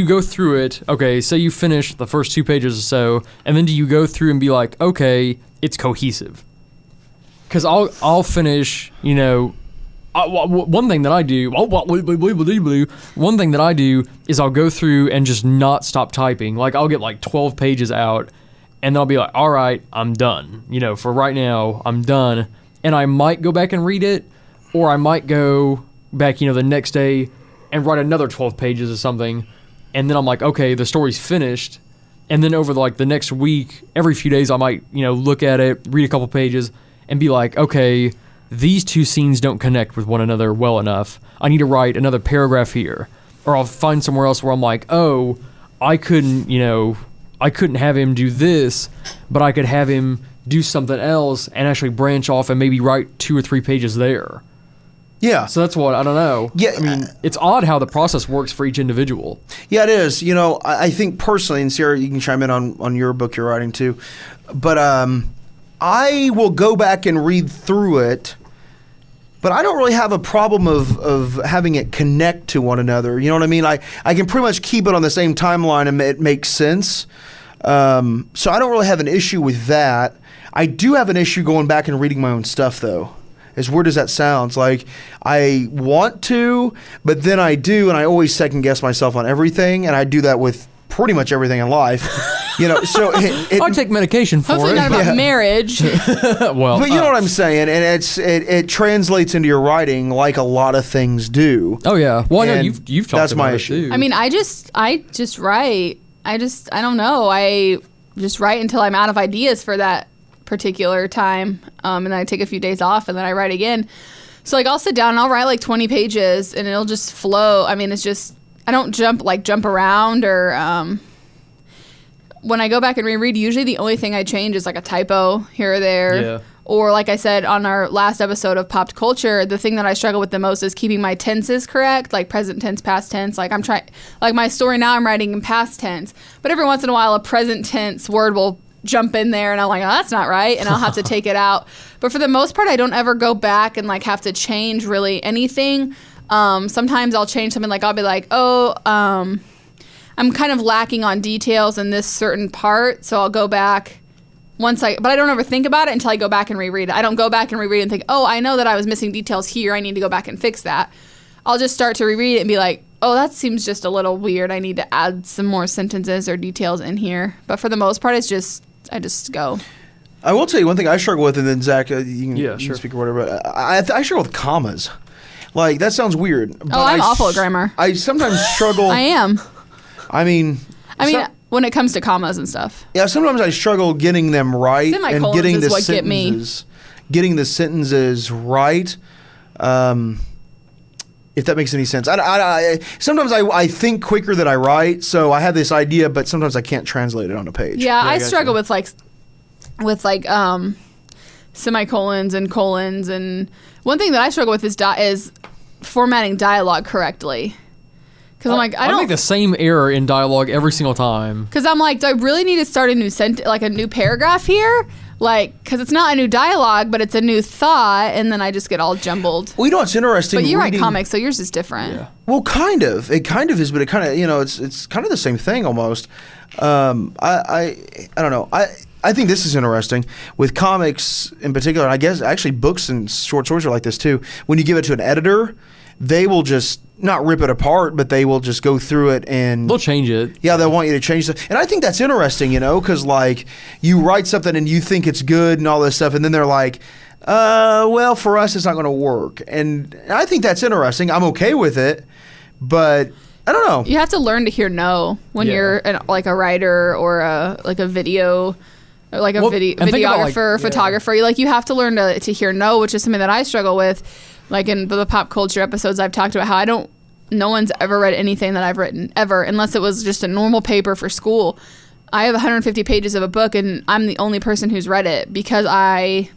go through it, okay, say you finish the first 2 pages or so, and then do you go through and be like, okay, it's cohesive? Because I'll finish, you know, one thing that I do is I'll go through and just not stop typing. Like, I'll get like 12 pages out, and then I'll be like, all right, I'm done. You know, for right now, I'm done. And I might go back and read it, or I might go back, you know, the next day and write another 12 pages or something. And then I'm like, okay, the story's finished. And then over like the next week, every few days, I might, you know, look at it, read a couple pages, and be like, okay, these 2 scenes don't connect with one another well enough. I need to write another paragraph here. Or I'll find somewhere else where I'm like, oh, I couldn't have him do this, but I could have him do something else and actually branch off and maybe write 2 or 3 pages there. Yeah. So that's what, I don't know. Yeah. I mean, it's odd how the process works for each individual. Yeah, it is. You know, I think personally, and Sarah, you can chime in on your book you're writing too, but I will go back and read through it, but I don't really have a problem of having it connect to one another. You know what I mean? I can pretty much keep it on the same timeline and it makes sense. So I don't really have an issue with that. I do have an issue going back and reading my own stuff, though. As weird as that sounds, like I want to, but then I do, and I always second guess myself on everything, and I do that with pretty much everything in life. You know, so I take medication for hopefully it. not about marriage. Well, but you know what I'm saying, and it translates into your writing like a lot of things do. Oh yeah, well I know And you've talked that's about my it issue. too. I mean, I just write. I don't know. I just write until I'm out of ideas for that particular time, and then I take a few days off, and then I write again. So like I'll sit down and I'll write like 20 pages, and it'll just flow. I mean, it's just I don't jump around or. When I go back and reread, usually the only thing I change is like a typo here or there. Yeah. Or like I said on our last episode of Popped Culture, the thing that I struggle with the most is keeping my tenses correct, like present tense, past tense. Like my story now I'm writing in past tense, but every once in a while a present tense word will jump in there and I'm like, oh, that's not right, and I'll have to take it out. But for the most part, I don't ever go back and like have to change really anything. Sometimes I'll change something, like I'll be like, I'm kind of lacking on details in this certain part, so I'll go back but I don't ever think about it until I go back and reread it. I don't go back and reread it and think, oh, I know that I was missing details here. I need to go back and fix that. I'll just start to reread it and be like, oh, that seems just a little weird. I need to add some more sentences or details in here. But for the most part, I just go. I will tell you one thing I struggle with, and then Zach, you can sure. speak or whatever. But I struggle with commas. Like, that sounds weird. But I'm awful at grammar. I sometimes struggle. I am. I mean, when it comes to commas and stuff. Yeah, sometimes I struggle getting them right and getting the sentences right. If that makes any sense. Sometimes I think quicker than I write, so I have this idea, but sometimes I can't translate it on a page. Yeah, I struggle with semicolons and colons, and one thing that I struggle with is formatting dialogue correctly. Because I'm like, I make the same error in dialogue every single time. Because I'm like, do I really need to start a new a new paragraph here? Like, because it's not a new dialogue, but it's a new thought, and then I just get all jumbled. Well, you know what's interesting? But you write comics, so yours is different. Yeah. Well, kind of. It kind of is, but it kind of, it's kind of the same thing almost. I don't know. I think this is interesting with comics in particular. And I guess actually books and short stories are like this too. When you give it to an editor, they will just not rip it apart, but they will just go through it and They'll change it. yeah, they'll want you to change stuff. And I think that's interesting, because like you write something and you think it's good and all this stuff, and then they're like, well, for us, it's not going to work. And I think that's interesting. I'm okay with it, but I don't know. You have to learn to hear no when you're like a writer or a video. Like a Well, and think about, videographer, like, photographer. Like you have to learn to hear no, which is something that I struggle with. Like in the pop culture episodes, I've talked about how no one's ever read anything that I've written ever, unless it was just a normal paper for school. I have 150 pages of a book, and I'm the only person who's read it because I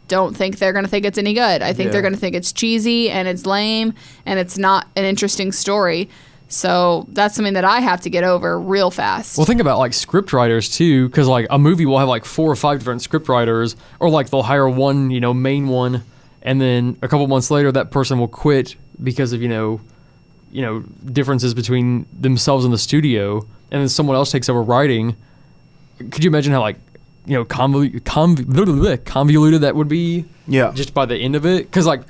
don't think they're going to think it's any good. I think they're going to think it's cheesy and it's lame and it's not an interesting story. So that's something that I have to get over real fast. Well, think about like script writers too, because like a movie will have like 4 or 5 different script writers, or like they'll hire one, main one, and then a couple months later that person will quit because of differences between themselves and the studio, and then someone else takes over writing. Could you imagine how like convoluted that would be? Yeah. Just by the end of it, because like,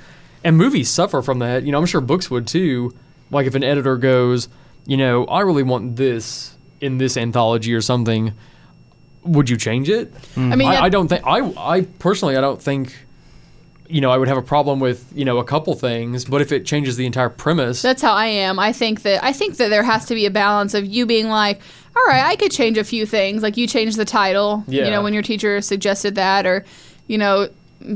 and movies suffer from that. I'm sure books would too. Like if an editor goes, I really want this in this anthology or something, would you change it? I mean, I don't think, I personally, I don't think, I would have a problem with, a couple things, but if it changes the entire premise. That's how I am. I think that there has to be a balance of you being like, all right, I could change a few things. Like you changed the title, when your teacher suggested that, or,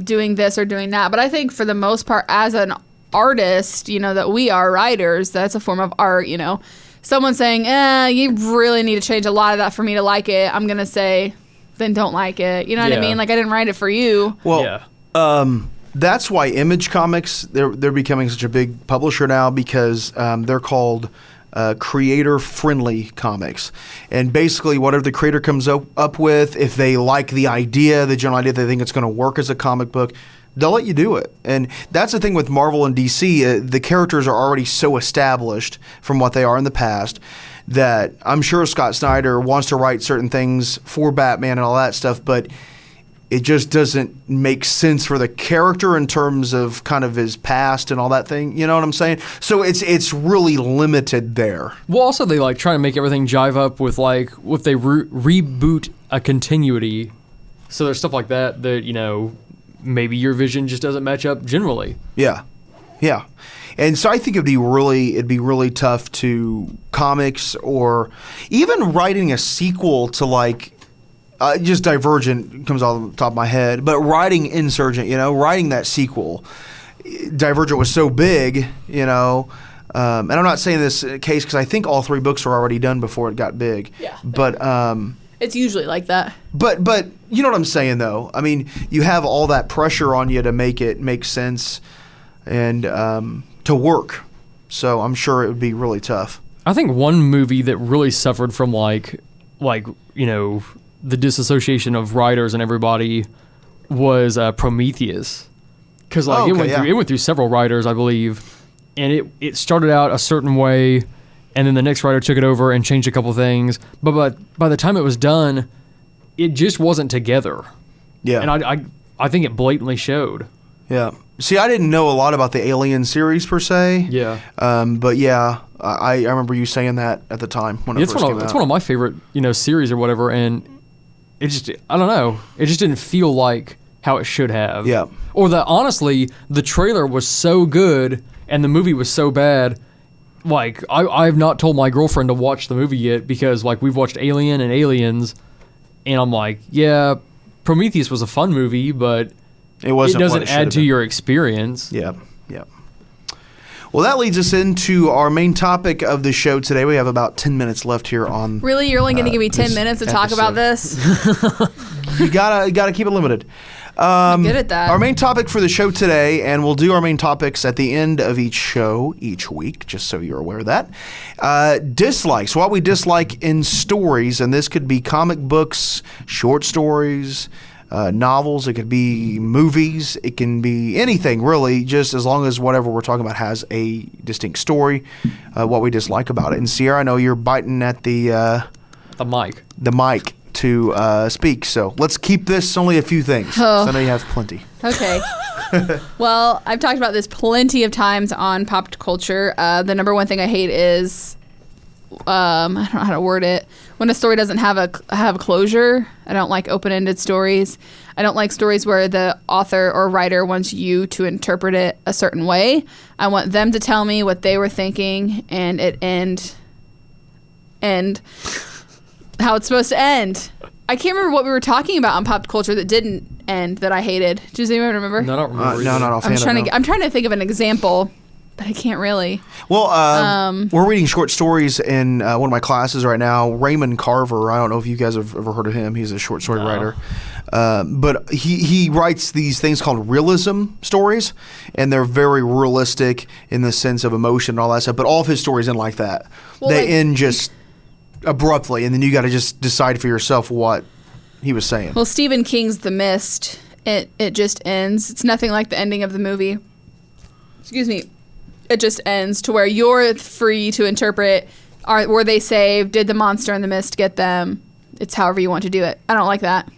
doing this or doing that. But I think for the most part, as an artist, that we are writers, that's a form of art. Someone saying, you really need to change a lot of that for me to like it, I'm gonna say, then don't like it. You know what I mean? Like I didn't write it for you. Well, that's why Image Comics, they're becoming such a big publisher now, because they're called creator-friendly comics. And basically whatever the creator comes up with, if they like the idea, the general idea, they think it's going to work as a comic book, they'll let you do it. And that's the thing with Marvel and DC. The characters are already so established from what they are in the past that I'm sure Scott Snyder wants to write certain things for Batman and all that stuff, but it just doesn't make sense for the character in terms of kind of his past and all that thing. You know what I'm saying? So it's really limited there. Well, also they like try to make everything jive up with like if they reboot a continuity. So there's stuff like that maybe your vision just doesn't match up generally. Yeah. And so I think it'd be really tough to comics, or even writing a sequel to like just Divergent comes off the top of my head, but writing Insurgent, writing that sequel. Divergent was so big, and I'm not saying this case because I think all 3 books were already done before it got big. Yeah. But It's usually like that. But you know what I'm saying, though? I mean, you have all that pressure on you to make it make sense and to work. So I'm sure it would be really tough. I think one movie that really suffered from like the disassociation of writers and everybody was Prometheus, because like it went through several writers, I believe, and it started out a certain way, and then the next writer took it over and changed a couple things, but by the time it was done, it just wasn't together. Yeah, and I think it blatantly showed. Yeah. See, I didn't know a lot about the Alien series per se. Yeah. But yeah, I remember you saying that at the time when it first came out. It's one of my favorite series or whatever, and it just, I don't know, it just didn't feel like how it should have. Yeah. Or that honestly, the trailer was so good and the movie was so bad. Like I've not told my girlfriend to watch the movie yet because like we've watched Alien and Aliens, and I'm like, yeah, Prometheus was a fun movie, but it doesn't add to your experience. Yeah. Well, that leads us into our main topic of the show today. We have about 10 minutes left here on. Really, you're only going to give me 10 minutes to talk about this? You gotta keep it limited. I'm good at that. Our main topic for the show today, and we'll do our main topics at the end of each show each week, just so you're aware of that. Dislikes, what we dislike in stories, and this could be comic books, short stories, novels, it could be movies, it can be anything really, just as long as whatever we're talking about has a distinct story, what we dislike about it. And Sierra, I know you're biting at the mic. The mic to speak. So let's keep this only a few things. 'Cause I know you have plenty. Okay. Well, I've talked about this plenty of times on pop culture. The number one thing I hate is, I don't know how to word it. When a story doesn't have a closure, I don't like open-ended stories. I don't like stories where the author or writer wants you to interpret it a certain way. I want them to tell me what they were thinking and it end how it's supposed to end. I can't remember what we were talking about on pop culture that didn't end that I hated. Does anyone remember? No, I don't remember. No, not offhand. I'm trying to think of an example, but I can't really. Well, we're reading short stories in one of my classes right now. Raymond Carver. I don't know if you guys have ever heard of him. He's a short story writer. But he writes these things called realism stories, and they're very realistic in the sense of emotion and all that stuff. But all of his stories end like that. Well, they like- end just abruptly, and then you got to just decide for yourself what he was saying. Well, Stephen King's The Mist, it just ends. It's nothing like the ending of the movie. Excuse me. It just ends to where you're free to interpret, were they saved? Did the monster in the mist get them? It's however you want to do it. I don't like that.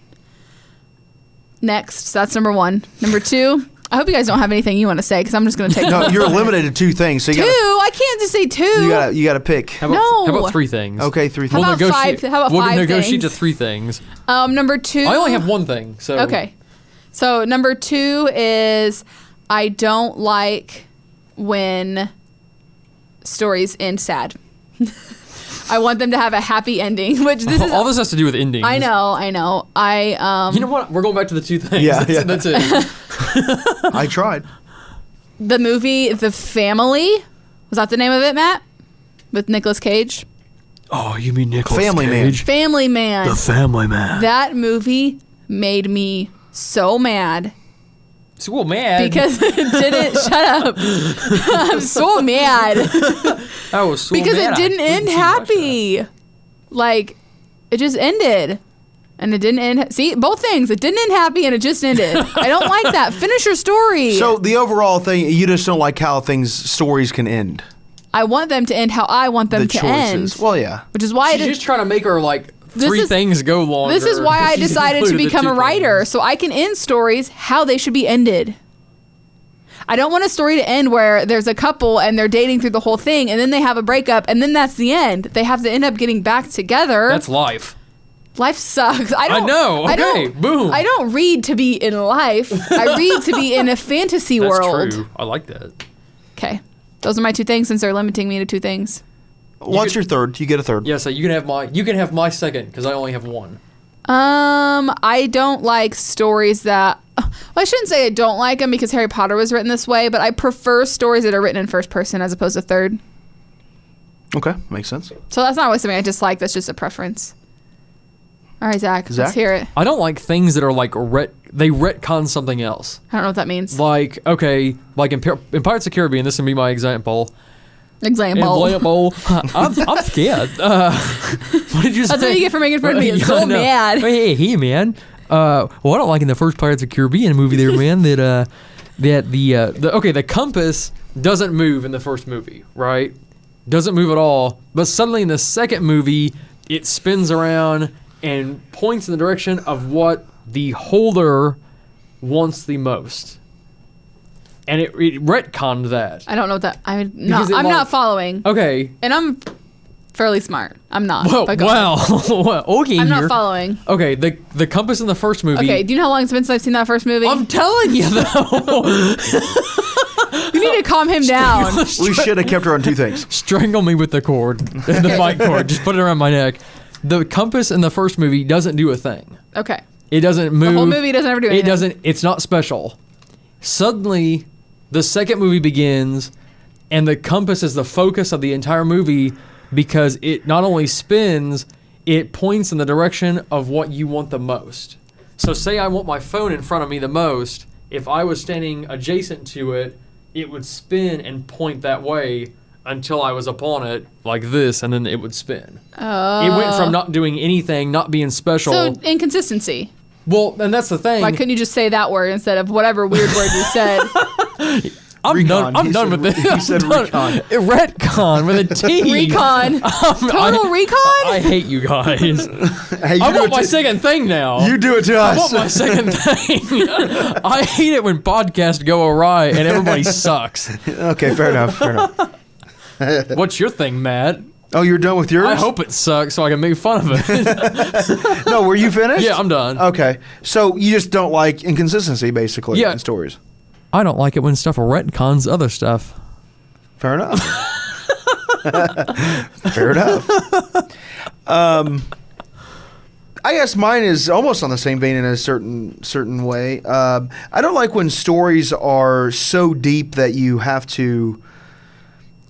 Next, so that's number one. Number two, I hope you guys don't have anything you want to say because I'm just going to take No, you're limited to two things. So two. I can't just say two. you gotta pick. How about, No. how about 3 things? Okay, 3 How things. about five? How about we'll five negotiate things? to 3 things. Number two. I only have 1 thing. So Okay. So number 2 is I don't like when stories end sad. I want them to have a happy ending, which this is all this has to do with endings. I know. You know what? We're going back to the 2 things. Yeah, That's it. I tried. The movie The Family, was that the name of it, Matt? With Nicolas Cage? Oh, you mean Nicolas Family Cage? Family Man. The Family Man. That movie made me so mad So mad. because it didn't shut up. I'm so mad. I was so Because mad it didn't I end couldn't see much of that. happy. Like, it just ended. And it didn't end. See, both things. It didn't end happy and it just ended. I don't like that. Finish your story. So the overall thing, you just don't like how stories can end. I want them to end how I want them The to choices. end. Well, yeah. Which is why She's just trying to make her like This 3 is- things go longer. this is why I She's decided to included the become 2 a writer. things. So I can end stories how they should be ended. I don't want a story to end where there's a couple and they're dating through the whole thing and then they have a breakup and then that's the end. They have to end up getting back together. That's life. Life sucks. I know. Okay, boom. I don't read to be in life. I read to be in a fantasy That's world. true. I like that. Okay. Those are my 2 things since they're limiting me to 2 things. What's your third? You get a third. Yeah, so you can have my second because I only have 1. I don't like stories that. Well, I shouldn't say I don't like them because Harry Potter was written this way, but I prefer stories that are written in first person as opposed to third. Okay, makes sense. So that's not always something I dislike. That's just a preference. All right, Zach. Zach? Let's hear it. I don't like things that are like they retcon something else. I don't know what that means. Like like in Pirates of the Caribbean, this would be my example. Example. I'm scared. What did you say? That's what you get for making fun of me. It's so I know. mad. Hey, man. Well, I don't like in the first Pirates of the Caribbean movie there, man, that the compass doesn't move in the first movie, right? Doesn't move at all. But suddenly in the second movie, it spins around and points in the direction of what the holder wants the most. And it retconned that. I don't know what that. I'm Because not it following. Okay. And I'm fairly smart. I'm not. Well, but go ahead. wow. Okay. I'm here. not following. Okay, the compass in the first movie. Okay, do you know how long it's been since I've seen that first movie? I'm telling you though. You need to calm him down. We should have kept her on 2 things. Strangle me with the cord, the mic cord. Just put it around my neck. The compass in the first movie doesn't do a thing. Okay. It doesn't move. The whole movie doesn't ever do anything. It doesn't. It's not special. Suddenly, the second movie begins, and the compass is the focus of the entire movie because it not only spins, it points in the direction of what you want the most. So, say I want my phone in front of me the most. If I was standing adjacent to it, it would spin and point that way until I was upon it like this, and then it would spin. It went from not doing anything, not being special. So inconsistency. Well, and that's the thing. Why couldn't you just say that word instead of whatever weird word you said? I'm Recon. done. I'm He done said- with this. he said I'm done. recon. Retcon with a T. Recon. Total recon? I hate you guys. Hey, you I do want it my to- second thing now. You do it to I us. want my second thing. I hate it when podcasts go awry and everybody sucks. Okay, fair enough. Fair enough. What's your thing, Matt? Oh, you're done with yours? I hope it sucks so I can make fun of it. No, were you finished? Yeah, I'm done. Okay, so you just don't like inconsistency, basically, Yeah. in stories. I don't like it when stuff retcons other stuff. Fair enough. Fair enough. I guess mine is almost on the same vein in a certain way. I don't like when stories are so deep that you have to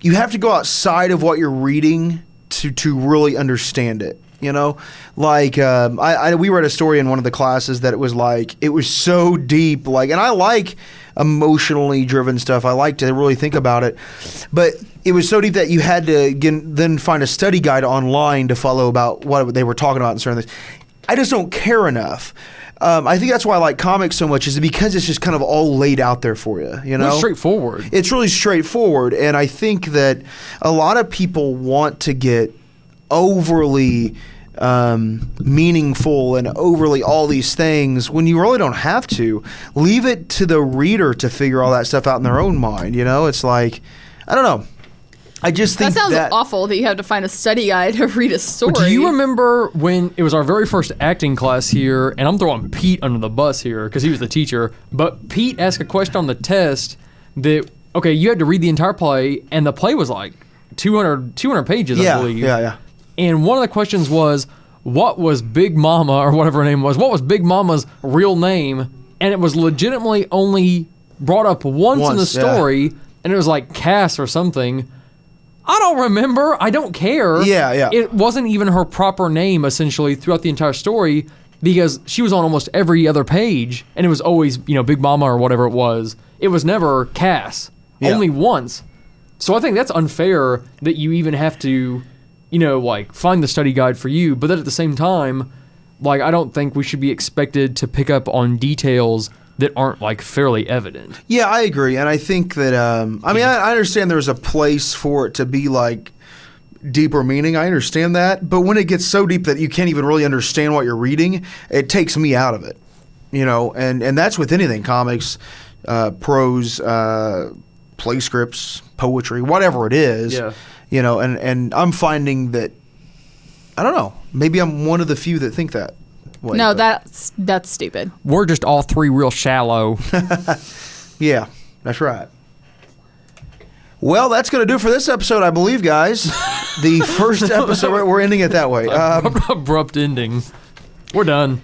go outside of what you're reading to really understand it. You know, like we read a story in one of the classes that it was so deep, and I like emotionally driven stuff. I like to really think about it, but it was so deep that you had to then find a study guide online to follow about what they were talking about and certain things. I just don't care enough. I think that's why I like comics so much, is because it's just kind of all laid out there for you. You know, It's straightforward. It's really straightforward, and I think that a lot of people want to get overly meaningful and overly all these things when you really don't have to. Leave it to the reader to figure all that stuff out in their own mind. You know, it's like, I don't know. I just think That sounds awful that you have to find a study guide to read a story. Do you remember when it was our very first acting class here, and I'm throwing Pete under the bus here because he was the teacher, but Pete asked a question on the test that, okay, you had to read the entire play, and the play was like 200 pages, I believe. Yeah. And one of the questions was, what was Big Mama, or whatever her name was, what was Big Mama's real name? And it was legitimately only brought up once in the Once, yeah. story, and it was like Cass or something. I don't remember. I don't care. Yeah. It wasn't even her proper name, essentially, throughout the entire story, because she was on almost every other page, and it was always, Big Mama or whatever it was. It was never Cass. Yeah. Only once. So I think that's unfair that you even have to, find the study guide for you, but then at the same time, I don't think we should be expected to pick up on details that aren't fairly evident. Yeah, I agree, and I think that I understand there's a place for it to be deeper meaning. I understand that, but when it gets so deep that you can't even really understand what you're reading, it takes me out of it. And that's with anything: comics, prose, play scripts, poetry, whatever it is. Yeah. And I'm finding that, I don't know, maybe I'm one of the few that think that way. No, but- that's stupid. We're just all three real shallow. Yeah, that's right. Well, that's going to do it for this episode, I believe, guys. The first episode, we're ending it that way. Abrupt ending. We're done.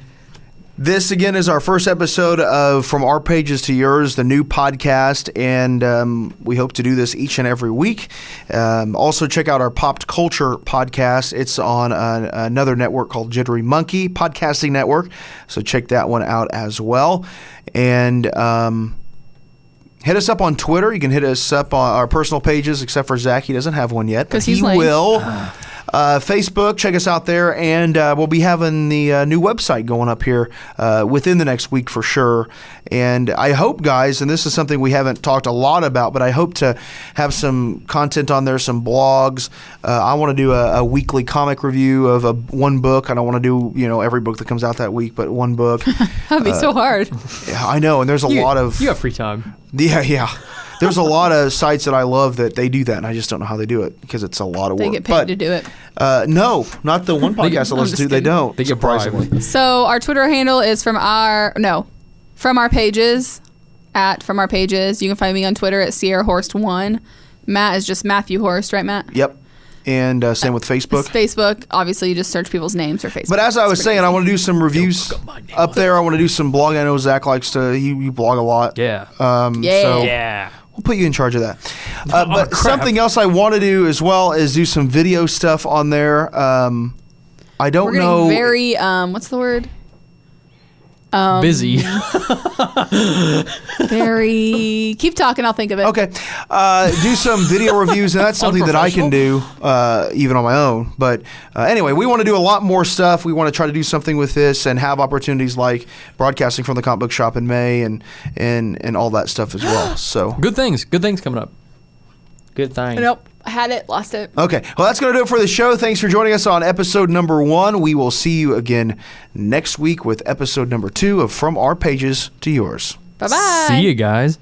This, again, is our first episode of From Our Pages to Yours, the new podcast, and we hope to do this each and every week. Also, check out our Popped Culture podcast. It's on another network called Jittery Monkey Podcasting Network, so check that one out as well. And hit us up on Twitter. You can hit us up on our personal pages, except for Zach. He doesn't have one yet, but 'Cause he's he lame. will. Facebook, check us out there, and we'll be having the new website going up here within the next week for sure. And I hope, guys, and this is something we haven't talked a lot about, but I hope to have some content on there, some blogs. I want to do a weekly comic review of one book. I don't want to do every book that comes out that week, but one book. That'd be so hard. Yeah, I know, and there's a lot of You have free time. yeah. There's a lot of sites that I love that they do that, and I just don't know how they do it because it's a lot of work. They get paid to do it. No, not the one podcast I I'm listen just to. They kidding. don't. They get surprisingly. bribed. So our Twitter handle is from our pages, @From Our Pages. You can find me on Twitter at Sierra Horst 1. Matt is just Matthew Horst, right, Matt? Yep. And same with Facebook. It's Facebook. Obviously, you just search people's names for Facebook. But as I was It's pretty saying, I easy. want to do some reviews up there. I want to do some blogging. I know Zach likes to. You blog a lot. Yeah. Yeah. So Yeah. we'll put you in charge of that. But crap. something else I want to do as well is do some video stuff on there. I don't We're getting know. very what's the word? Busy. Very. Keep talking. I'll think of it. Okay. Do some video reviews, and that's something that I can do even on my own. But anyway, we want to do a lot more stuff. We want to try to do something with this and have opportunities like broadcasting from the comic book shop in May and all that stuff as well. So Good things coming up. Good thing. Nope. I had it. Lost it. okay. Well, that's going to do it for the show. Thanks for joining us on episode number 1. We will see you again next week with episode number 2 of From Our Pages to Yours. Bye bye. See you guys.